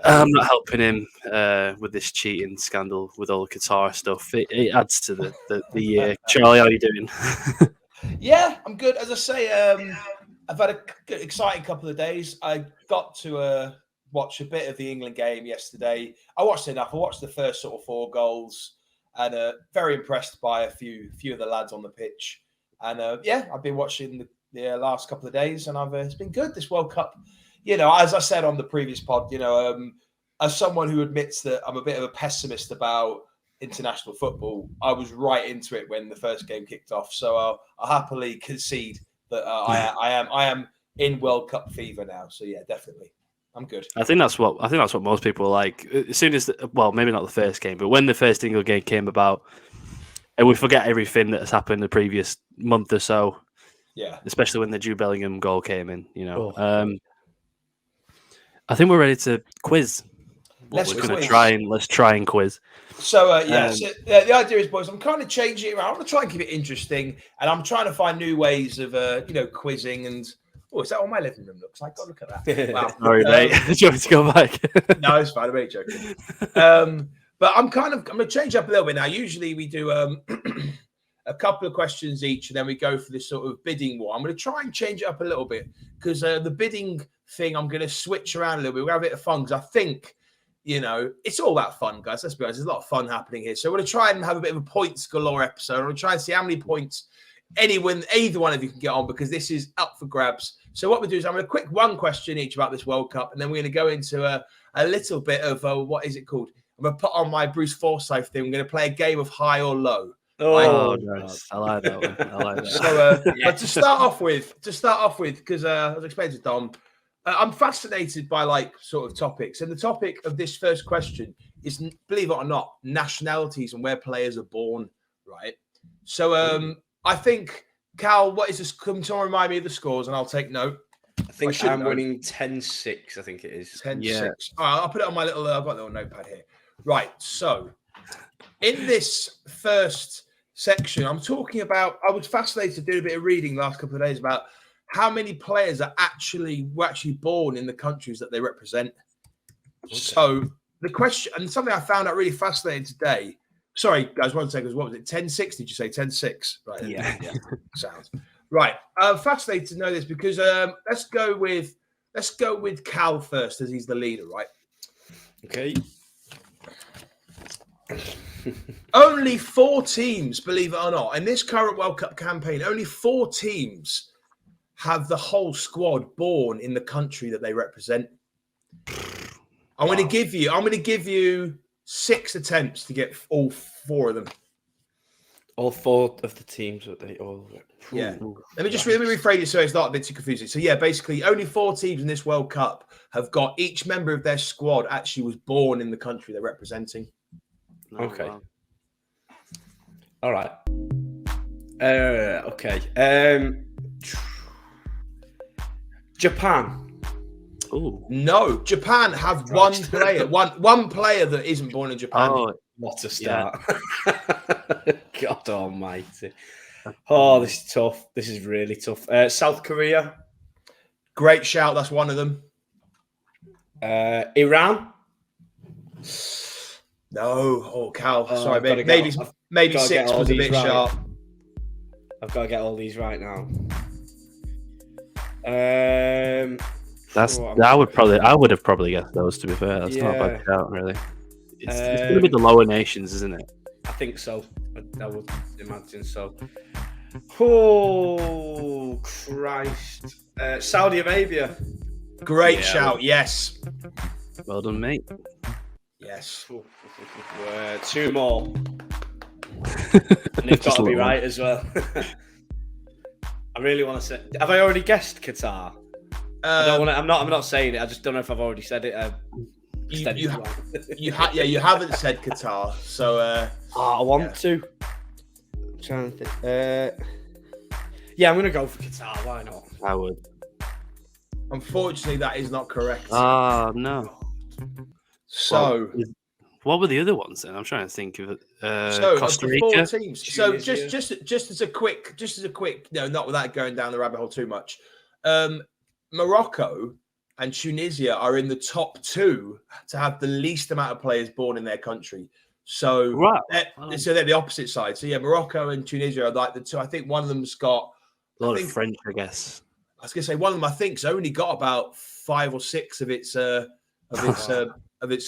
I'm not helping him with this cheating scandal with all the Qatar stuff. It adds to the year. Charlie, how are you doing? Yeah, I'm good. As I say, I've had an exciting couple of days. I got to watch a bit of the England game yesterday. I watched enough. I watched the first sort of 4 goals, and very impressed by a few of the lads on the pitch. And yeah, I've been watching the last couple of days, and it's been good. This World Cup, you know, as I said on the previous pod, you know, as someone who admits that I'm a bit of a pessimist about international football, I was right into it when the first game kicked off. So I'll happily concede that I am in World Cup fever now. So yeah, definitely, I'm good. I think that's what most people are like. As soon as, maybe not the first game, but when the first England game came about, and we forget everything that has happened the previous month or so. Yeah, especially when the Jude Bellingham goal came in. You know, I think we're ready to quiz. Let's try and quiz. So the idea is, boys, I'm kind of changing it around. I'm going to try and keep it interesting, and I'm trying to find new ways of quizzing. And is that what my living room looks like? God, look at that! Wow. Sorry, mate. Do you want me to go back? No, it's fine. I'm only joking. But I'm going to change up a little bit now. Usually we do a couple of questions each, and then we go for this sort of bidding war. I'm going to try and change it up a little bit because the bidding thing, I'm going to switch around a little bit. We're going to have a bit of fun because I think, you know, it's all about fun, guys. Let's be honest. There's a lot of fun happening here. So we're going to try and have a bit of a points galore episode. I'm going to try and see how many points either one of you can get on, because this is up for grabs. So what we do is I'm going to quick one question each about this World Cup, and then we're going to go into a little bit of what is it called? I'm going to put on my Bruce Forsyth thing. We're going to play a game of high or low. Oh, nice. I like that one. I like that. So, but to start off with, because I was explaining to Dom, I'm fascinated by sort of topics, and the topic of this first question is, believe it or not, nationalities and where players are born. Right. So, I think, Cal, what is this? Come to remind me of the scores, and I'll take note. I think I'm winning 10-6. I think it is 10-6. Yeah. All right, I'll put it on my little. I've got a little notepad here. Right. So, in this first section, I'm talking about. I was fascinated to do a bit of reading the last couple of days about how many players were actually born in the countries that they represent. Okay. So the question, and something I found out really fascinating today. Sorry, guys, 1 second. What was it? 10-6? Did you say 10-6? Right. Yeah. Sounds right. I'm fascinated to know this because let's go with Cal first, as he's the leader, right? Okay. Only 4 teams, believe it or not, in this current World Cup campaign, only 4 teams have the whole squad born in the country that they represent. I'm going to give you 6 attempts to get all 4 of them. All 4 of the teams that they all. Yeah. Let me rephrase it so it's not a bit too confusing. So, basically, only 4 teams in this World Cup have got each member of their squad actually was born in the country they're representing. Okay. Wow. All right. Okay. Japan. Oh no! Japan have one player, one player that isn't born in Japan. Oh, what a start! Yeah. God Almighty! Oh, this is tough. This is really tough. South Korea. Great shout. That's one of them. Iran. No. Oh, Cal. Sorry, maybe 6 was a bit sharp. I've got to get all these right now. I would have probably guessed those. To be fair, that's not a bad shout, really. It's going to be the lower nations, isn't it? I think so. I would imagine so. Oh Christ! Saudi Arabia. Great shout. Yes. Well done, mate. Yes. 2 more. And they've got to be right as well. I really want to say. Have I already guessed Qatar? I don't want to. I'm not saying it. I just don't know if I've already said it. You haven't said Qatar, so. I want to. I'm trying to think. Yeah, I'm gonna go for Qatar. Why not? I would. Unfortunately, that is not correct. No. So. What were the other ones then? I'm trying to think of it. Costa Rica. 4 teams. So just as a quick, not without going down the rabbit hole too much. Morocco and Tunisia are in the top 2 to have the least amount of players born in their country. So, so they're the opposite side. So Morocco and Tunisia are like the 2. I think one of them's got a lot of French, I guess. I was going to say one of them. I think's only got about 5 or 6 of its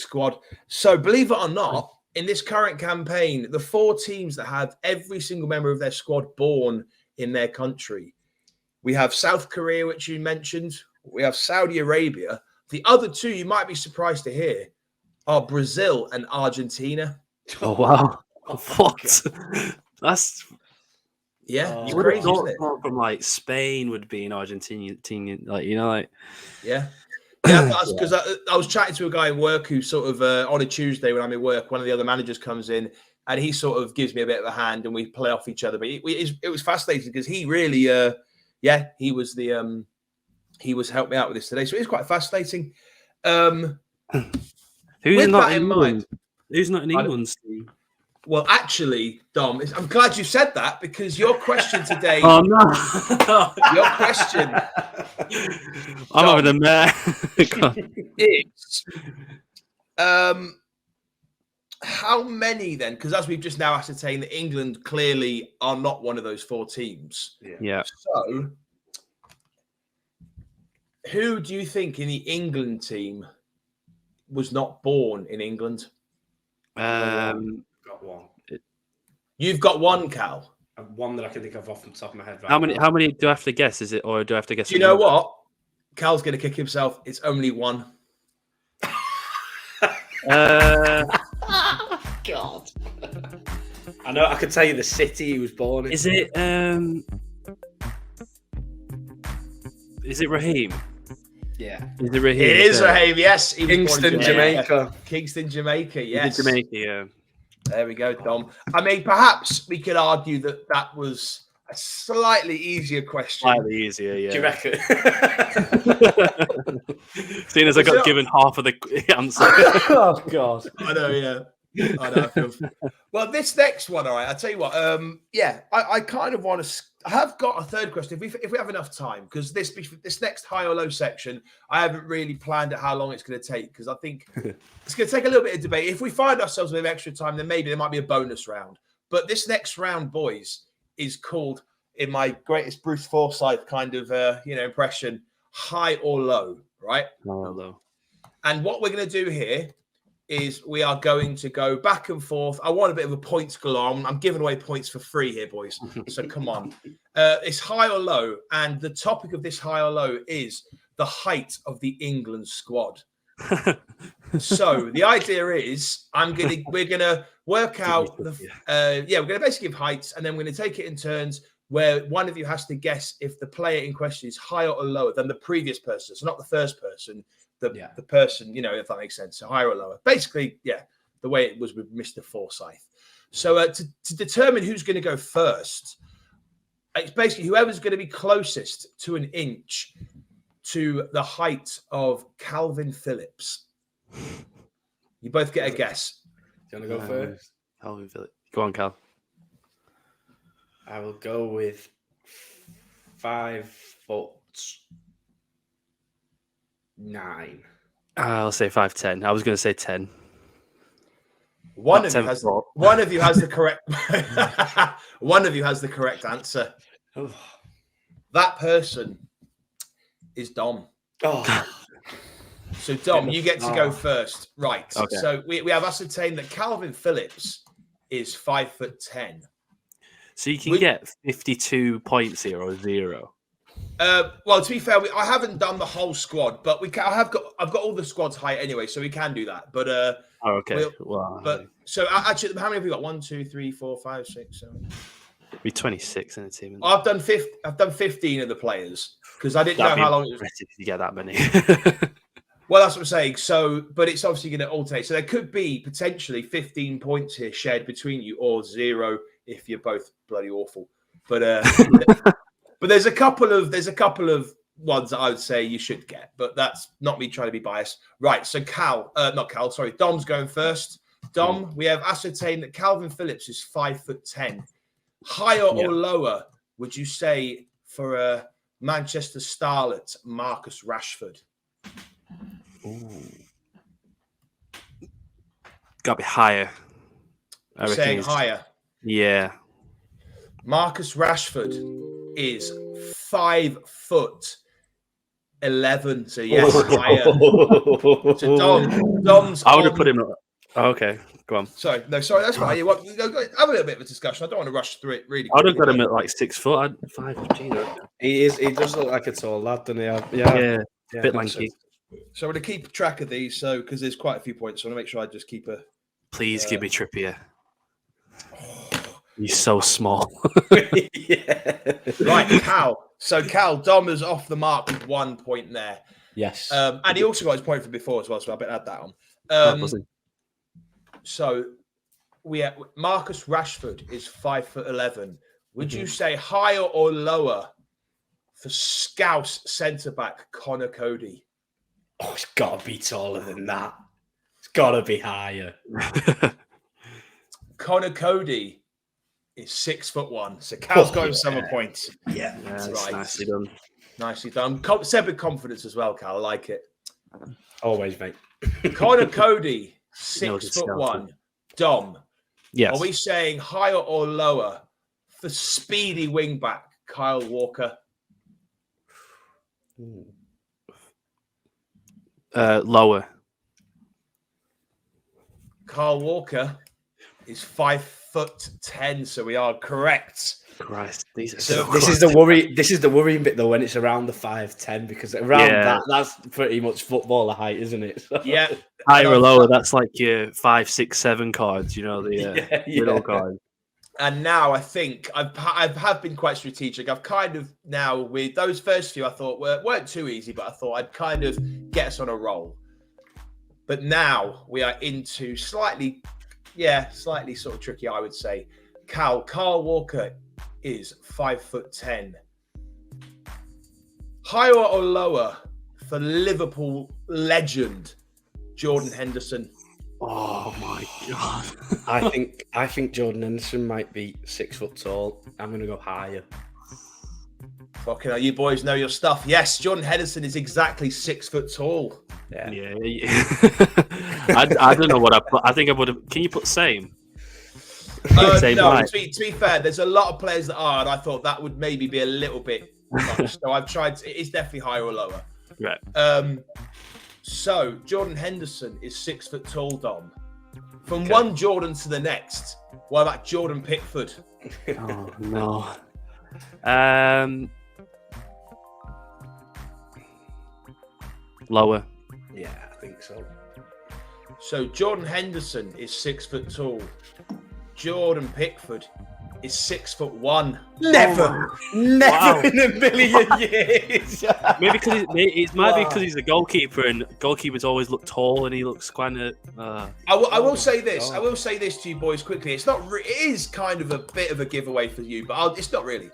squad. So believe it or not, in this current campaign, the 4 teams that have every single member of their squad born in their country, we have South Korea, which you mentioned. We have Saudi Arabia. The other 2 you might be surprised to hear are Brazil and Argentina. Oh wow! What? That's it's you crazy, thought isn't it? From like Spain would be an Argentina team, Yeah, because I was chatting to a guy in work who sort of on a Tuesday when I'm at work, one of the other managers comes in and he sort of gives me a bit of a hand and we play off each other. But it was fascinating because he really, he was helped me out with this today, so it's quite fascinating. Who's not in England? Who's not in England's team? Well, actually, Dom, I'm glad you said that because your question today. Oh no! Your question. I'm over the mare. Is how many then? Because as we've just now ascertained, that England clearly are not one of those 4 teams. Yeah. So, who do you think in the England team was not born in England? Got one. You've got one, Cal. One that I can think of off the top of my head. Right How many do I have to guess? Is it, or do I have to guess? Do you know what? Cal's going to kick himself. It's only one. God. I know. I can tell you the city he was born in. Is it? Is it Raheem? Yeah. Is it Raheem? It is Raheem. Yes. Kingston, Jamaica. Kingston, Jamaica. Yes. Jamaica. Yeah. There we go, Dom. I mean, perhaps we could argue that was a slightly easier question. Slightly easier, yeah. Do you reckon? Seeing as I got given half of the answer. Oh God. I know, yeah. I know. Well, this next one, all right. I'll tell you what. I kind of want to. I have got a third question if we have enough time, because this next high or low section, I haven't really planned out how long it's going to take, because I think it's going to take a little bit of debate. If we find ourselves with extra time, then maybe there might be a bonus round. But this next round, boys, is called, in my greatest Bruce Forsyth kind of impression, high or low, right? High or low. And what we're going to do here is we are going to go back and forth. I want a bit of a points galore. I'm giving away points for free here, boys. So come on. It's high or low. And the topic of this high or low is the height of the England squad. So the idea is we're Work out the. We're going to basically give heights, and then we're going to take it in turns where one of you has to guess if the player in question is higher or lower than the previous person. So not the first person, the person, if that makes sense. So higher or lower. Basically, the way it was with Mr. Forsyth. So to determine who's going to go first, it's basically whoever's going to be closest to an inch to the height of Calvin Phillips. You both get a guess. Do you want to go first? Calvin Phillips. Go on, Cal. I will go with 5'9". I'll say 5'10". I was going to say 10. One of you has the correct. One of you has the correct answer. That person is Dom. Oh. So Dom, you get to go first. Right. Okay. So we have ascertained that Calvin Phillips is 5'10". So you can get 52 points here or 0. Well, to be fair, I haven't done the whole squad, but I've got all the squad's height anyway, so we can do that. But okay. So actually, how many have we got? 1, 2, 3, 4, 5, 6, 7. Be 26 in a team. I've done 15 of the players because I didn't know how long it was. If you get that many. Well, that's what I'm saying. So, but it's obviously going to alternate. So there could be potentially 15 points here shared between you, or 0 if you're both bloody awful. But but there's a couple of ones that I would say you should get. But that's not me trying to be biased. Right. So Dom's going first. Dom, we have ascertained that Calvin Phillips is 5'10". Higher or lower, would you say, for a Manchester starlet, Marcus Rashford? Ooh. Got to be higher. Saying higher. Yeah. Marcus Rashford is 5'11". So yes, higher. So Dom's. I would have put him. Oh, okay, go on. Sorry, that's fine. Have a little bit of a discussion. I don't want to rush through it. Really, I would have got him at like 6 foot. 5. He does look like a tall lad, doesn't he? Yeah, a bit lanky. So I'm going to keep track of these, because there's quite a few points. So I want to make sure I just keep a. Please give me Trippier. He's so small. Right, Cal. So Cal, Dom is off the mark with 1 point there. Yes. And he also got his point from before as well, so I better add that on. So we have Marcus Rashford is 5'11". Would you say higher or lower for Scouse centre back Connor Cody? Oh, it's got to be taller than that. It's got to be higher. Connor Cody is 6'1". So Cal's got him some points. Yeah, right. Nicely done. Nicely done. Said with confidence as well, Cal. I like it. Always, mate. Connor Cody, 6'1". Dom. Yes. Are we saying higher or lower for speedy wingback Kyle Walker? Lower. Kyle Walker is 5'10", so we are correct. Christ, these are This is the worry. This is the worrying bit though when it's around the 5'10", because around that's pretty much footballer height, isn't it? So. Yeah, higher or lower. That's like your 5, 6, 7 cards. You know the middle card. And now I think I have been quite strategic. I've kind of now with those first few I thought weren't too easy, but I thought I'd kind of get us on a roll. But now we are into slightly sort of tricky, I would say. Carl Walker is 5'10". Higher or lower for Liverpool legend Jordan Henderson? Oh my god! I think Jordan Henderson might be 6 foot tall. I'm going to go higher. Fucking hell, you boys know your stuff. Yes, Jordan Henderson is exactly 6 foot tall. Yeah. I don't know what I put. I think I would have. Can you put same? Same no, height. to be fair, there's a lot of players that are, and I thought that would maybe be a little bit much. So I've tried. It is definitely higher or lower. Right. So Jordan Henderson is 6 foot tall, Dom. From one Jordan to the next. What about Jordan Pickford? Oh no. Lower. Yeah, I think so. So Jordan Henderson is 6 foot tall. Jordan Pickford is 6'1". Never Wow. in a million years. Maybe because it might be because he's a goalkeeper, and goalkeepers always look tall, and he looks kind of. I will say this. I will say this to you boys quickly. It's not. It is kind of a bit of a giveaway for you, but it's not really.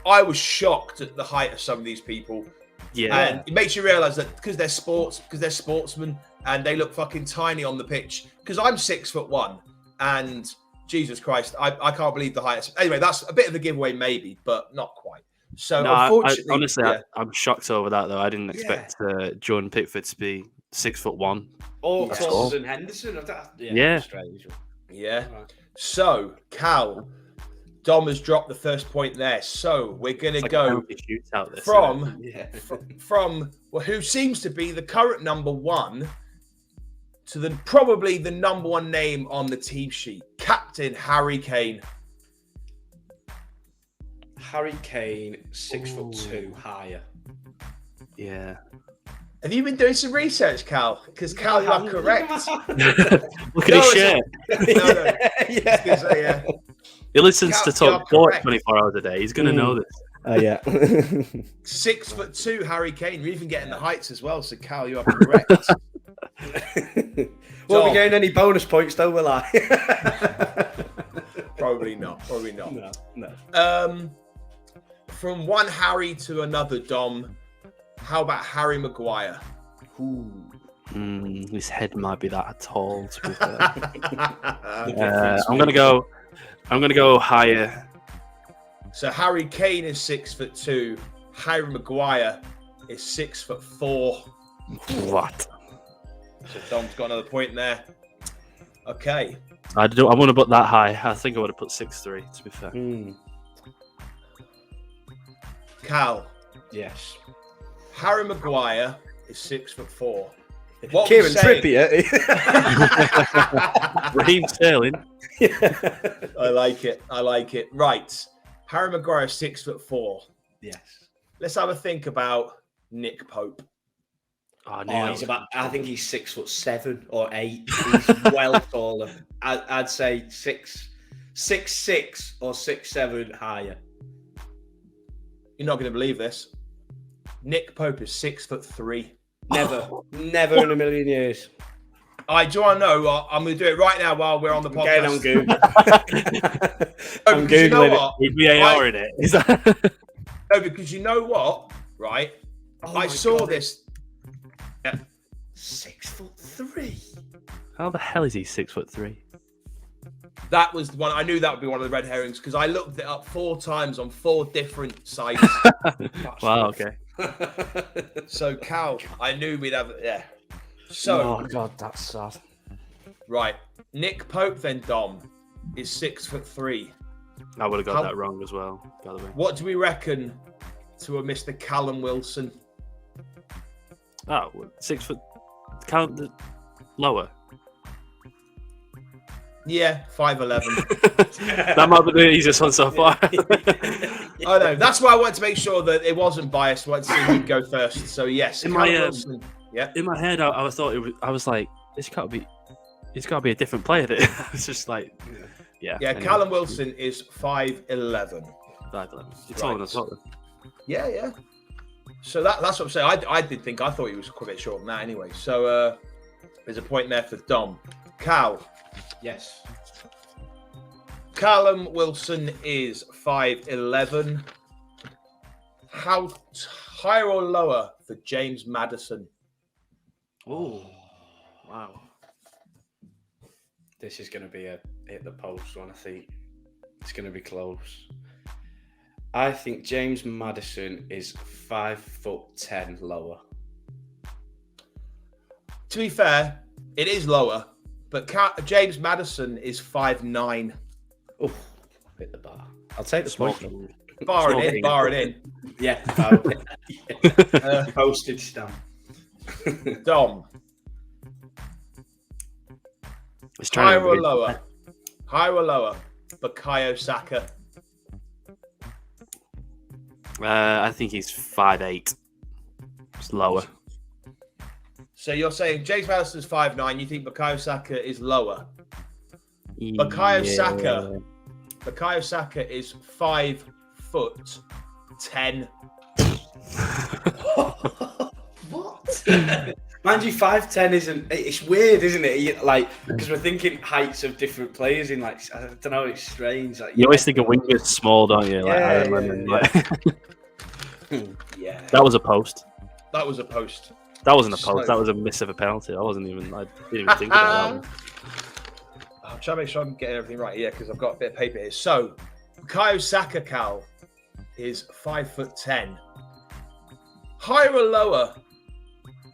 I was shocked at the height of some of these people. Yeah, And it makes you realise that because they're sportsmen, and they look fucking tiny on the pitch. Because I'm 6'1", and Jesus Christ, I can't believe the height. Anyway, that's a bit of a giveaway, maybe, but not quite. So unfortunately, honestly, I'm shocked over that though. I didn't expect Jordan Pickford to be 6'1". Or taller than Henderson. Yeah. Strange. Yeah. So Cal, Dom has dropped the first point there. So we're going to go from who seems to be the current number one to probably the number one name on the team sheet, Captain Harry Kane. Harry Kane, 6'2", higher. Yeah. Have you been doing some research, Cal? Because Cal, you are correct. Look at his shirt. Yeah. He listens Cal, to talk sport 24 hours a day. He's going to know this. Oh, yeah. 6'2", Harry Kane. You're even getting the heights as well. So, Cal, you are correct. Won't be getting any bonus points, though, will I? Probably not. No. From one Harry to another, Dom. How about Harry Maguire? His head might be that tall. To be fair. I'm gonna go higher. So Harry Kane is 6'2". Harry Maguire is 6'4". What? So Dom's got another point there. Okay. I want to put that high. I think I would have put 6'3", to be fair. Cal. Yes. Harry Maguire is 6'4". Kieran Trippier. Raheem Sterling. I like it. Right. Harry Maguire is 6'4". Yes. Let's have a think about Nick Pope. He's I think he's 6'7" or 8". He's well taller. I'd say 6'6" or 6'7" higher. You're not going to believe this. Nick Pope is 6'3". Never in a million years. Do you want to know? I'm going to do it right now while we're on the podcast. Getting on Google. I'm Googling you know what? With VAR in it. Is that... No, because you know what? Right? I saw this. Yeah. 6'3". How the hell is he 6'3"? That was the one. I knew that would be one of the red herrings because I looked it up 4 times on 4 different sites. Wow, okay. So, Cal, I knew we'd have it. Yeah. So, oh, God, that's sad. Right. Nick Pope, then, Dom, is 6'3". I would have got that wrong as well, by the way. What do we reckon to a Mr. Callum Wilson? Oh, 6 foot. Count the lower. Yeah, 5'11". That might be the easiest one so far. I know. That's why I wanted to make sure that it wasn't biased. I wanted to see who'd go first. So yes, in Callum my Wilson. Yeah. In my head, I thought it was. I was like, it's got to be a different player. It's just like, yeah. Yeah, anyway. Callum Wilson is 5'11". 5'11". It's taller as well. Yeah. So that's what I'm saying. I thought he was quite a bit shorter than that anyway. So there's a point there for Dom. Cal. Yes. Callum Wilson is 5'11". How higher or lower for James Maddison? Oh, wow. This is going to be a hit the post one. I think it's going to be close. I think James Maddison is 5'10" lower. To be fair, it is lower, but James Maddison is 5'9". Oh, hit the bar. I'll take the point. Bar it in. Yeah. Postage stamp. Dom. Higher or lower? Bukayo Saka. I think he's 5'8". It's lower. So you're saying James Maddison's 5'9", you think Bukayo Saka is lower? Yeah. Bukayo Saka is 5'10". What? Mind you, 5'10" isn't. It's weird, isn't it? Like, because we're thinking heights of different players in, like, I don't know, it's strange. Like, You always think a winger's small, don't you? Like Iron Man and, like... Yeah. That was a post. That was a post. That wasn't a post. That was a miss of a penalty. I didn't even think about that one. I'm trying to make sure I'm getting everything right here because I've got a bit of paper here. So, Bukayo Saka, Cal, is 5'10". Higher or lower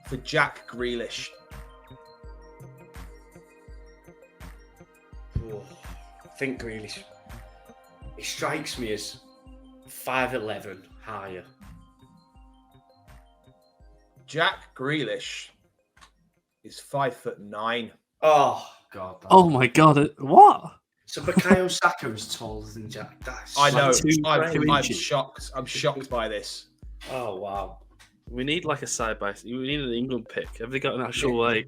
for Jack Grealish? I think Grealish. He strikes me as 5'11" higher. Jack Grealish is 5'9". Oh God! Oh my God! What? So Bukayo Saka is taller than Jack. That's I know. two I'm inches. shocked. I'm shocked by this. Oh wow! We need like a side by side. We need an England pick. Have they got an actual like?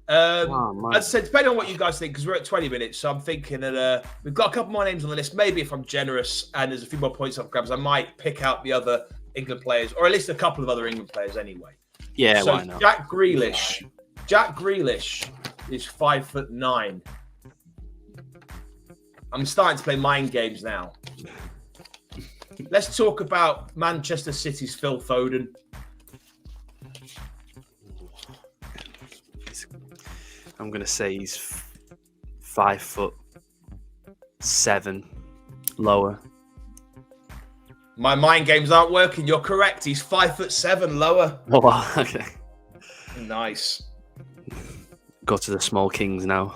As I said, depending on what you guys think, because we're at 20 minutes, so I'm thinking that we've got a couple more names on the list. Maybe if I'm generous and there's a few more points up grabs, I might pick out the other England players, or at least a couple of other England players anyway. Yeah, so why not? Jack Grealish is 5'9". I'm starting to play mind games now. Let's talk about Manchester City's Phil Foden. I'm gonna say he's 5'7", lower. My mind games aren't working. You're correct. He's 5'7" lower. Oh, okay. Nice. Go to the small kings now.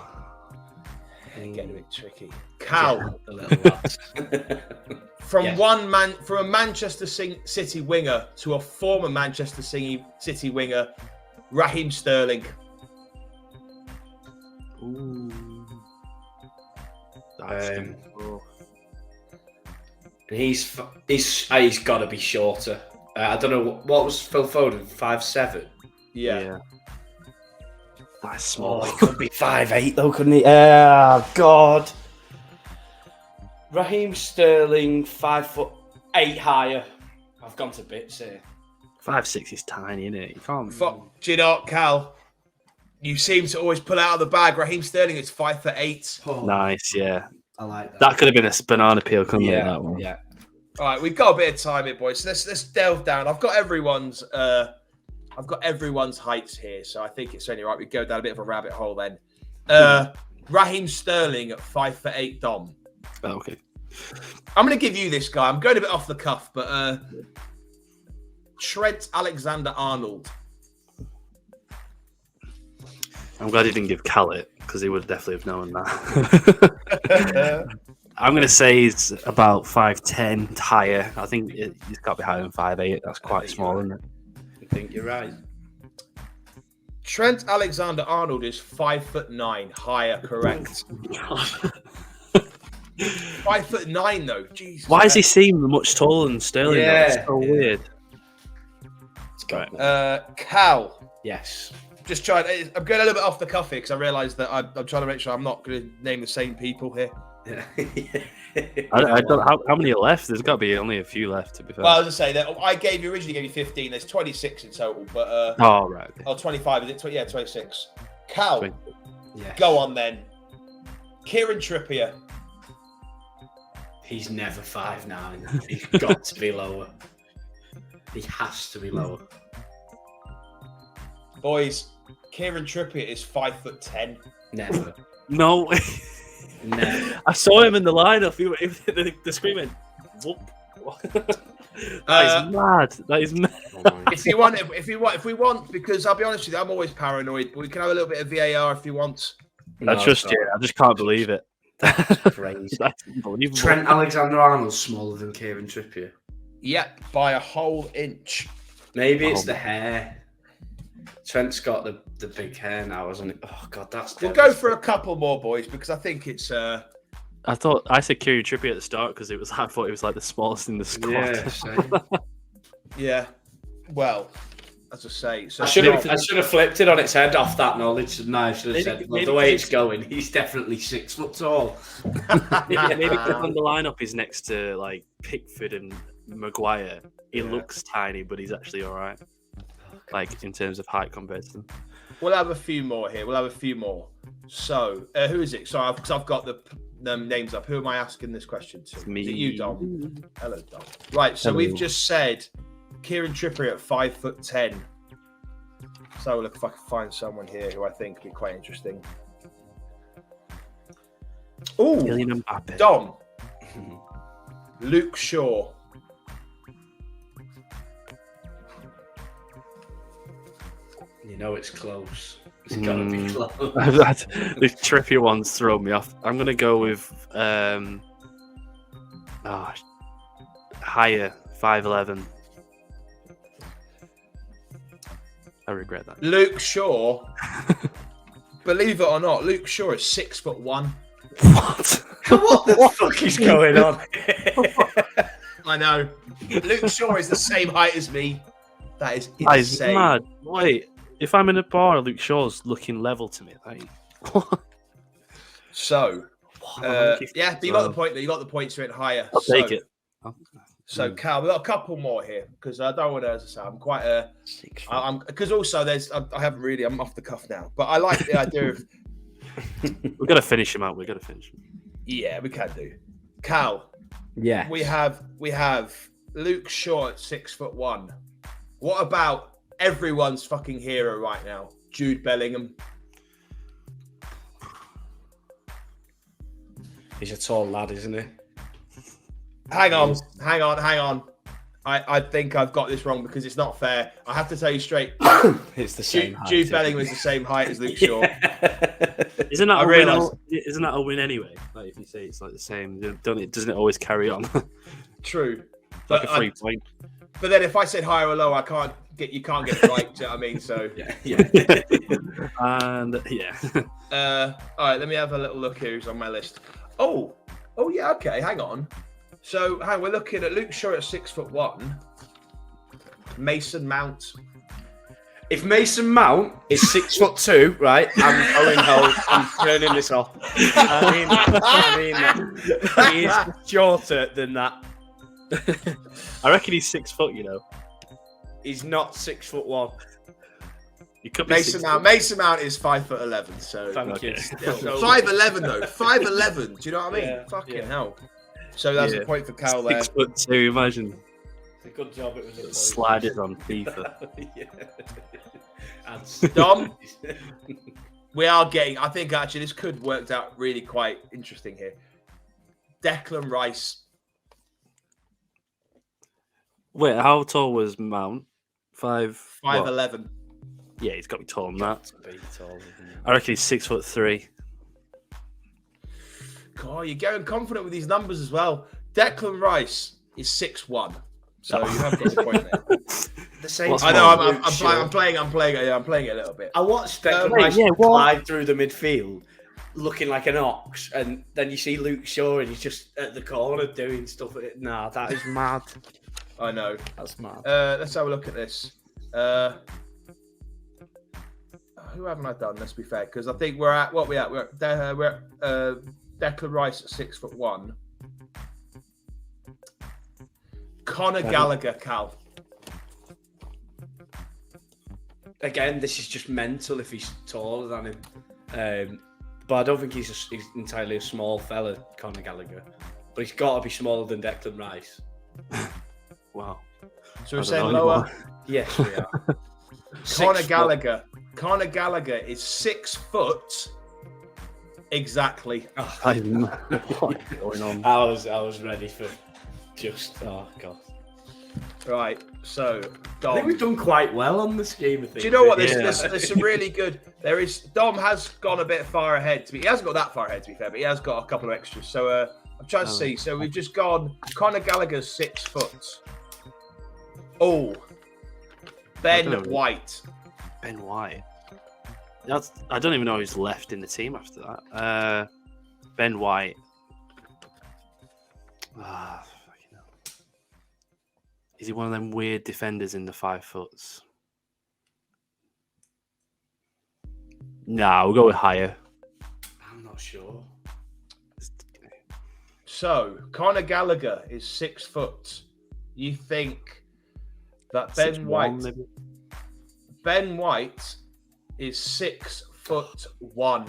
Getting a bit tricky. Cal, from a Manchester City winger to a former Manchester City winger, Raheem Sterling. Ooh. He's got to be shorter. I don't know what was Phil Foden, 5'7". Yeah. That's small. Oh, he could be 5'8" though, couldn't he? God. Raheem Sterling, 5'8" higher. I've gone to bits here. 5'6" is tiny, isn't it? You can't. Do you know what, Cal? You seem to always pull out of the bag. Raheem Sterling is 5'8". Oh, Nice, yeah. I like that. That could have been a banana peel, couldn't it? Yeah, That one. yeah. All right, we've got a bit of time here, boys. So let's delve down. I've got everyone's heights here, so I think it's only right. We go down a bit of a rabbit hole then. Raheem Sterling at 5'8", Dom. Oh, okay. I'm going to give you this guy. I'm going a bit off the cuff, but Trent Alexander-Arnold. I'm glad he didn't give Cal it, because he would definitely have known that. I'm going to say he's about 5'10", higher. I think he's got to be higher than 5'8". That's quite small, isn't it? I think you're right. Trent Alexander-Arnold is 5'9", higher, correct. 5'9", though. Jesus. Why does he seem much taller than Sterling? Yeah, It's so weird. Right. Cal. Yes. Just trying. I'm going a little bit off the cuff here because I realised that I'm trying to make sure I'm not going to name the same people here. I don't. How many are left? There's got to be only a few left, to be fair. Well, as I say, that I originally gave you 15. There's 26 in total, but oh right. Okay. oh, 25 is it? Yeah, 26. Cal, Yeah. go on then. Kieran Trippier. He's never 5'9". He's got to be lower. He has to be lower. Boys, Kieran Trippier is 5'10". Never. No. Never. I saw him in the lineup. The screaming. Whoop. That is mad. That is mad. If we want, because I'll be honest with you, I'm always paranoid. But we can have a little bit of VAR if you want. I trust you. I just can't believe it. That's crazy. That's unbelievable. Trent Alexander-Arnold's smaller than Kieran Trippier. Yep, by a whole inch. Maybe it's the hair. Trent's got the big hair now, hasn't it? Oh God, that's. We'll go for a couple more, boys, because I think it's. I said Kieran Trippier at the start because I thought he was like the smallest in the squad. Yeah, same. Yeah. Well, as I say. So I should have flipped it on its head off that knowledge. And I should have said, well, the way it's going, he's definitely 6 foot tall. maybe when the lineup is next to like Pickford and Maguire, he looks tiny, but he's actually all right. Like in terms of height compared to them. We'll have a few more here. So, who is it? Sorry, because I've got the names up. Who am I asking this question to? It's me. Is it you, Dom? Hello, Dom. Right, so we've just said Kieran Trippier at 5'10". So look if I can find someone here who I think would be quite interesting. Oh, Dom. Luke Shaw. You know it's close. It's got to be close. The Trippier ones throw me off. I'm going to go with higher, 5'11". I regret that. Luke Shaw. Believe it or not, Luke Shaw is 6'1". What? What the fuck is going on? I know. Luke Shaw is the same height as me. That is insane. That is mad. Wait, if I'm in a bar, Luke Shaw's looking level to me. Like, so, but you got the point there. You got the point, so it higher. I'll take it. So, Cal, we've got a couple more here because I don't want to, as I say, I'm quite because also I haven't really, I'm off the cuff now, but I like the idea of. We've got to finish him out. We've got to finish him. Yeah, we can do. Cal. Yeah. We have Luke Shaw at 6'1". What about everyone's fucking hero right now, Jude Bellingham? He's a tall lad, isn't he? Hang on. I think I've got this wrong because it's not fair. I have to tell you straight. It's the same height. Jude Bellingham is the same height as Luke Shaw. Isn't that a win? Isn't that a win anyway? Like if you say it's like the same, doesn't it always carry on? True. Like a 3 point. But then if I said higher or lower, you can't get it right. Do you know what I mean? So And all right, let me have a little look here who's on my list. Oh yeah, okay, hang on. So we're looking at Luke Shaw at 6'1". Mason Mount. If Mason Mount is 6'2", right? I'm going home. I'm turning this off. I mean, he is shorter than that. I reckon he's 6 foot. You know, he's not 6'1". He could be Mason Mount is 5'11". So thank you. 5'11" though. 5'11". Do you know what I mean? Yeah, Fucking hell. So that's a point for Cal there. 6'2". Imagine. It's a good job it was a slide it on FIFA. Dom, we are getting. I think actually this could work out really quite interesting here. Declan Rice. Wait, how tall was Mount? 5'11". Yeah, he's got to be taller than that. I reckon he's 6'3". God, you're getting confident with these numbers as well. Declan Rice is 6'1". So you have got a point there. The same. I know. I'm playing it a little bit. I watched Declan Rice glide through the midfield, looking like an ox, and then you see Luke Shaw, and he's just at the corner doing stuff. Nah, that is mad. I know. That's mad. Let's have a look at this. Who haven't I done? Let's be fair, because I think we're at what we at. We're at Declan Rice at 6'1". Conor Gallagher, Cal. Again, this is just mental if he's taller than him. But I don't think he's entirely a small fella, Conor Gallagher. But he's got to be smaller than Declan Rice. Wow. So we're saying lower? Yes, we are. Conor Gallagher is 6 foot exactly. What is going on? I was ready for just God. Right, so Dom. I think we've done quite well on the scheme of things. Do you know what? There's some really good. Dom has gone a bit far ahead. He hasn't got that far ahead, to be fair, but he has got a couple of extras. So I'm trying to see. So we've just gone. Conor Gallagher's 6 foot. Oh, Ben White. Ben White. I don't even know who's left in the team after that. Ben White. Is he one of them weird defenders in the 5 foots? Nah, we'll go with higher. I'm not sure. So, Conor Gallagher is 6 foot. You think that Ben 6'1", White... maybe? Ben White is 6'1".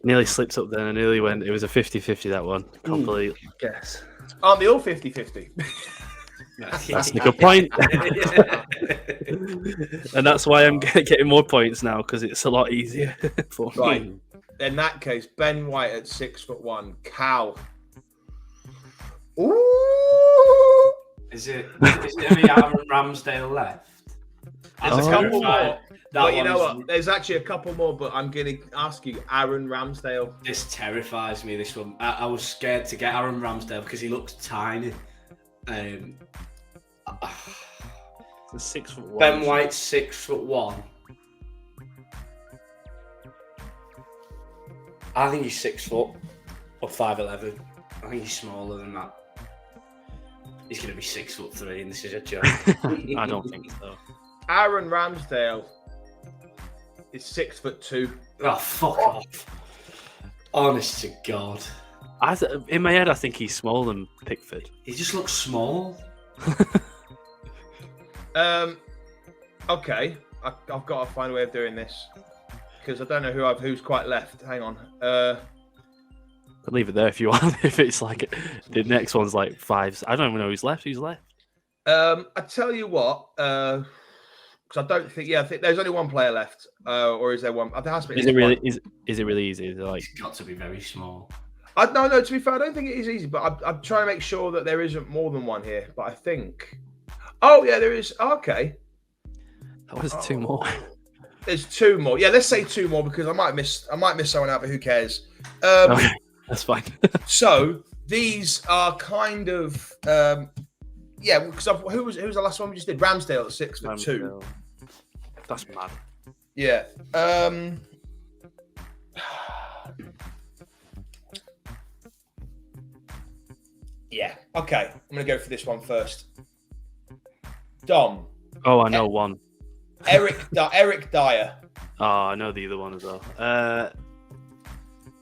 Nearly slipped up then. I nearly went. It was a 50-50, that one. Complete guess. Aren't they all 50-50? That's a good point. And that's why I'm getting more points now, because it's a lot easier for me. Right. In that case, Ben White at 6'1". Cal. Ooh. Is it any Aaron Ramsdale left? There's a couple terrified. more. That But you know one's- what? There's actually a couple more, but I'm going to ask you, Aaron Ramsdale. This terrifies me. This one, I was scared to get Aaron Ramsdale because he looks tiny. It's a 6'1". Ben White's 6'1". I think he's 6 foot or 5'11". I think he's smaller than that. He's going to be 6'3", and this is a joke. I don't think so. Aaron Ramsdale is 6'2". Oh, fuck off! Honest to God, In my head, I think he's smaller than Pickford. he just looks small. Okay, I've got to find a way of doing this because I don't know who's quite left. Hang on. Could leave it there if you want. If it's like the next one's like 5. I don't even know who's left. Who's left? I tell you what, because I don't think. Yeah, I think there's only one player left, or is there one? There has to be. Is it really? Is it really easy? Is it like? He's got to be very small. No. To be fair, I don't think it is easy, but I'm trying to make sure that there isn't more than one here. But I think. Oh yeah, there is. Okay, That was 2 more. there's 2 more. Yeah, let's say 2 more because I might miss someone out, but who cares? Okay, that's fine. So these are kind of yeah. Because who was the last one we just did? Ramsdale at 6'2". That's mad. Yeah. Yeah. Okay. I'm gonna go for this one first. Dom. Oh, I know one. Eric Dyer. Oh, I know the other one as well.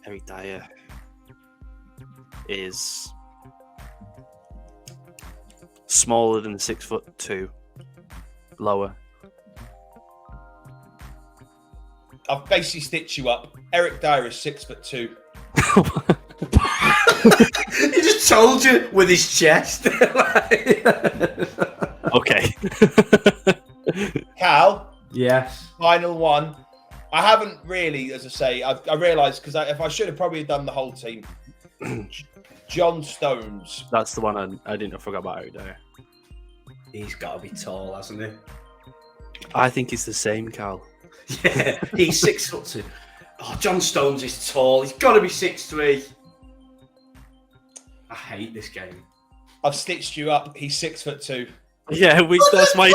Eric Dyer is smaller than 6'2". Lower. I've basically stitched you up. Eric Dyer is 6'2". He just told you with his chest. Okay. Cal. Yes. Final one. I haven't really, as I say, I realised because if I should have probably done the whole team. John Stones. That's the one I didn't forget about Eric Dyer. He's got to be tall, hasn't he? I think it's the same, Cal. Yeah, he's 6'2". Oh, John Stones is tall. He's got to be 6'3". I hate this game. I've stitched you up. He's 6'2". Yeah, that's my.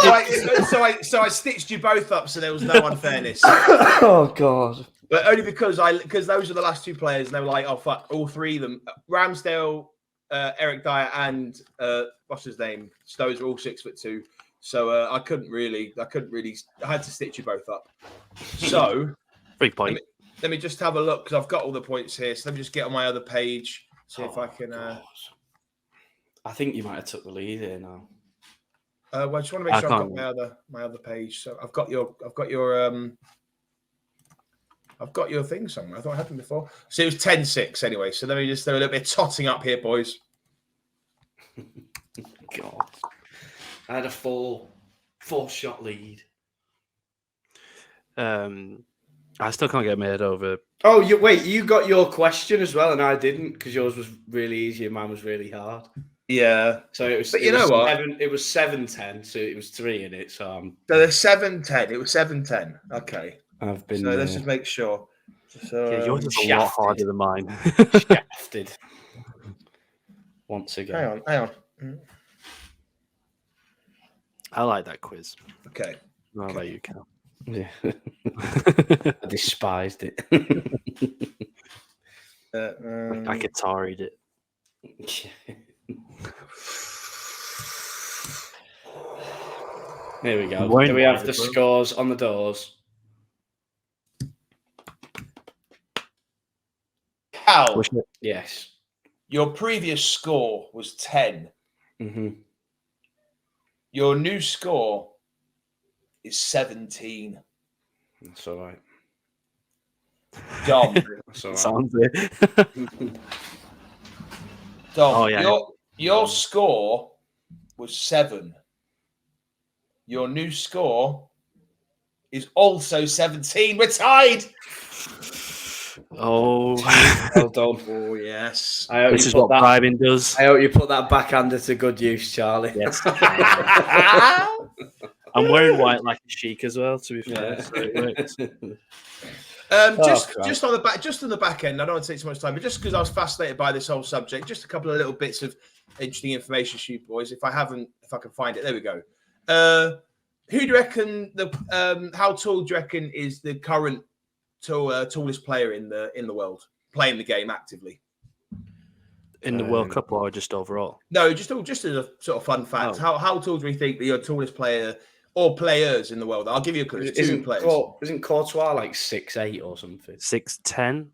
So I stitched you both up, so there was no unfairness. Oh God! But only because those are the last 2 players, and they were like, oh fuck, all 3 of them, Ramsdale, Eric Dyer, and what's his name, Stones are all 6'2". So I couldn't really. I had to stitch you both up. So 3 point. let me just have a look because I've got all the points here. So let me just get on my other page, see if I can. I think you might have took the lead here now. Well, I just want to make sure I've got my other page. So I've got your thing somewhere. I thought I had them before. So it was 10-6 anyway. So let me just do a little bit of totting up here, boys. God, I had a 4-shot lead. I still can't get my head over. Oh, you got your question as well, and I didn't because yours was really easy and mine was really hard. Yeah. So it was. But you know what? It was 7-10, so it was 3 in it. So there's 7-10. It was 7-10. Okay. I've been. So let's just make sure. So Yeah, yours is a lot harder than mine. shafted. Once again. hang on. I like that quiz. Okay. How about you, Cal? Yeah. I despised it. I guitaried it. Here we go. Do we have the scores on the doors? Cal, Yes. your previous score was 10. Mm-hmm. Your new score is 17. That's all right. Dom, That's all right. Sounds it. Dom, Oh, yeah, your score was 7. Your new score is also 17. We're tied. Oh, Well done. Oh, yes. I hope this you is put what that. bribing does. I hope you put that backhander to good use, Charlie. Yes. I'm wearing white like a chic as well, to be fair. So it works. Just on the back end, I don't want to take too much time, but just because I was fascinated by this whole subject, just a couple of little bits of interesting information, shoot boys. If I can find it, there we go. Who do you reckon how tall do you reckon is the current tallest player in the world playing the game actively? In the World Cup or just overall? No, just as a sort of fun fact. Oh. How tall do we think that your tallest player or players in the world? I'll give you a clue. It's two players. Isn't Courtois like 6'8" or something? 6'10".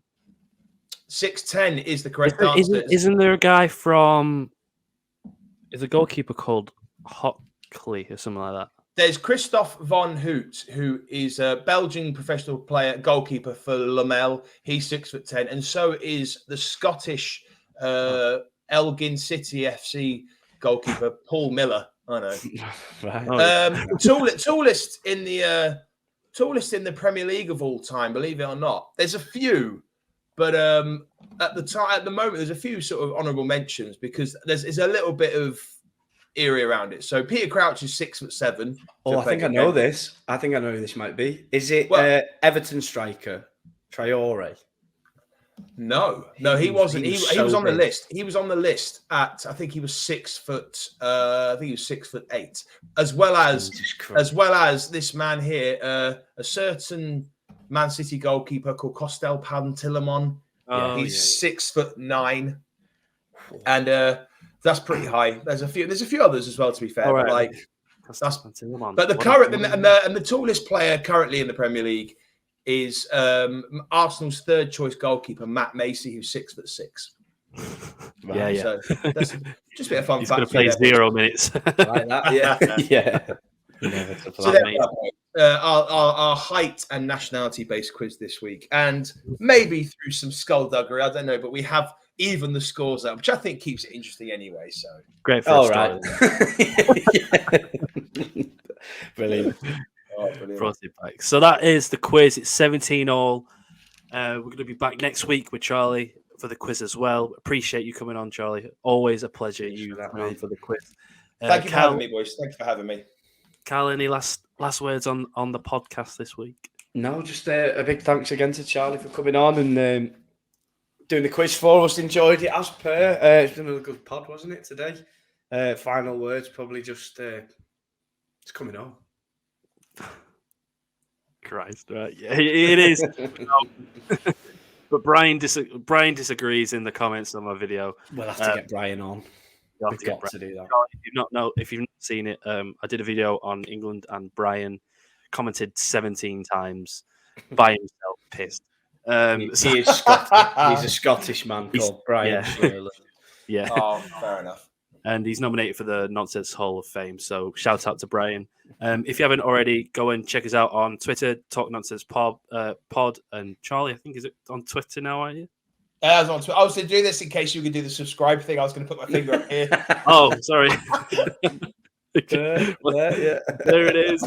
6'10" is the correct answer. Isn't there a guy from? Is a goalkeeper called Hockley or something like that? There's Christophe Van Hout, who is a Belgian professional player, goalkeeper for Lamel. He's 6'10", and so is the Scottish Elgin City FC goalkeeper Paul Miller. I know. Right. Tallest in the Premier League of all time, believe it or not. There's a few, but at the moment, there's a few sort of honourable mentions because there's a little bit of eerie around it. So Peter Crouch is 6'7". Oh, I think I know this. I think I know who this might be. Is it Everton striker Traore? No, he wasn't. He was on the list. He was on the list at, I think he was 6 foot. I think he was 6'8", as well as this man here, a certain Man City goalkeeper called Costel Pantilimon. He's 6'9", and that's pretty high. There's a few others as well, to be fair. Right. But like but the current and the tallest player currently in the Premier League is Arsenal's third choice goalkeeper Matt Messi, who's 6'6". Yeah. So that's just a bit of fun. He's going to play 0 minutes. Like that, yeah. So our height and nationality based quiz this week, and maybe through some skullduggery, I don't know, but we have even the scores up, which I think keeps it interesting anyway. So great for a story. Brilliant. Back. So that is the quiz. It's 17 all. We're going to be back next week with Charlie for the quiz as well. Appreciate you coming on, Charlie. Always a pleasure you coming on for the quiz. Thank you for having me, boys. Thank you for having me. Cal, any last words on the podcast this week? No, just a big thanks again to Charlie for coming on and doing the quiz for us. Enjoyed it as per. It's been a good pod, wasn't it, today? Final words, probably just it's coming on. Christ, right? Yeah, it is. But Brian disagrees in the comments on my video. We'll have to get Brian on. We've got to do that. If you've not seen it, I did a video on England and Brian commented 17 times by himself, pissed. He is Scottish. He's a Scottish man called Brian. Yeah. Oh, fair enough. And he's nominated for the Nonsense Hall of Fame. So shout out to Brian. If you haven't already, go and check us out on Twitter, Talk Nonsense Pod. And Charlie, I think, is it on Twitter now, are you? I was going to do this in case you could do the subscribe thing. I was going to put my finger up here. Oh, sorry. There it is.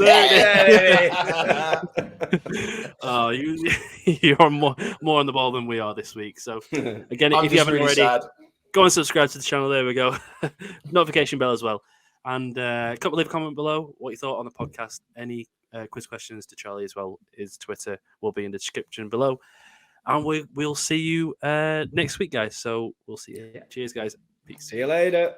Oh, you're more on the ball than we are this week. So again, if you haven't already, go and subscribe to the channel. There we go. Notification bell as well. And leave a comment below what you thought on the podcast. Any quiz questions to Charlie as well. His Twitter will be in the description below. And we'll see you next week, guys. So we'll see you. Cheers, guys. Peace. See you later.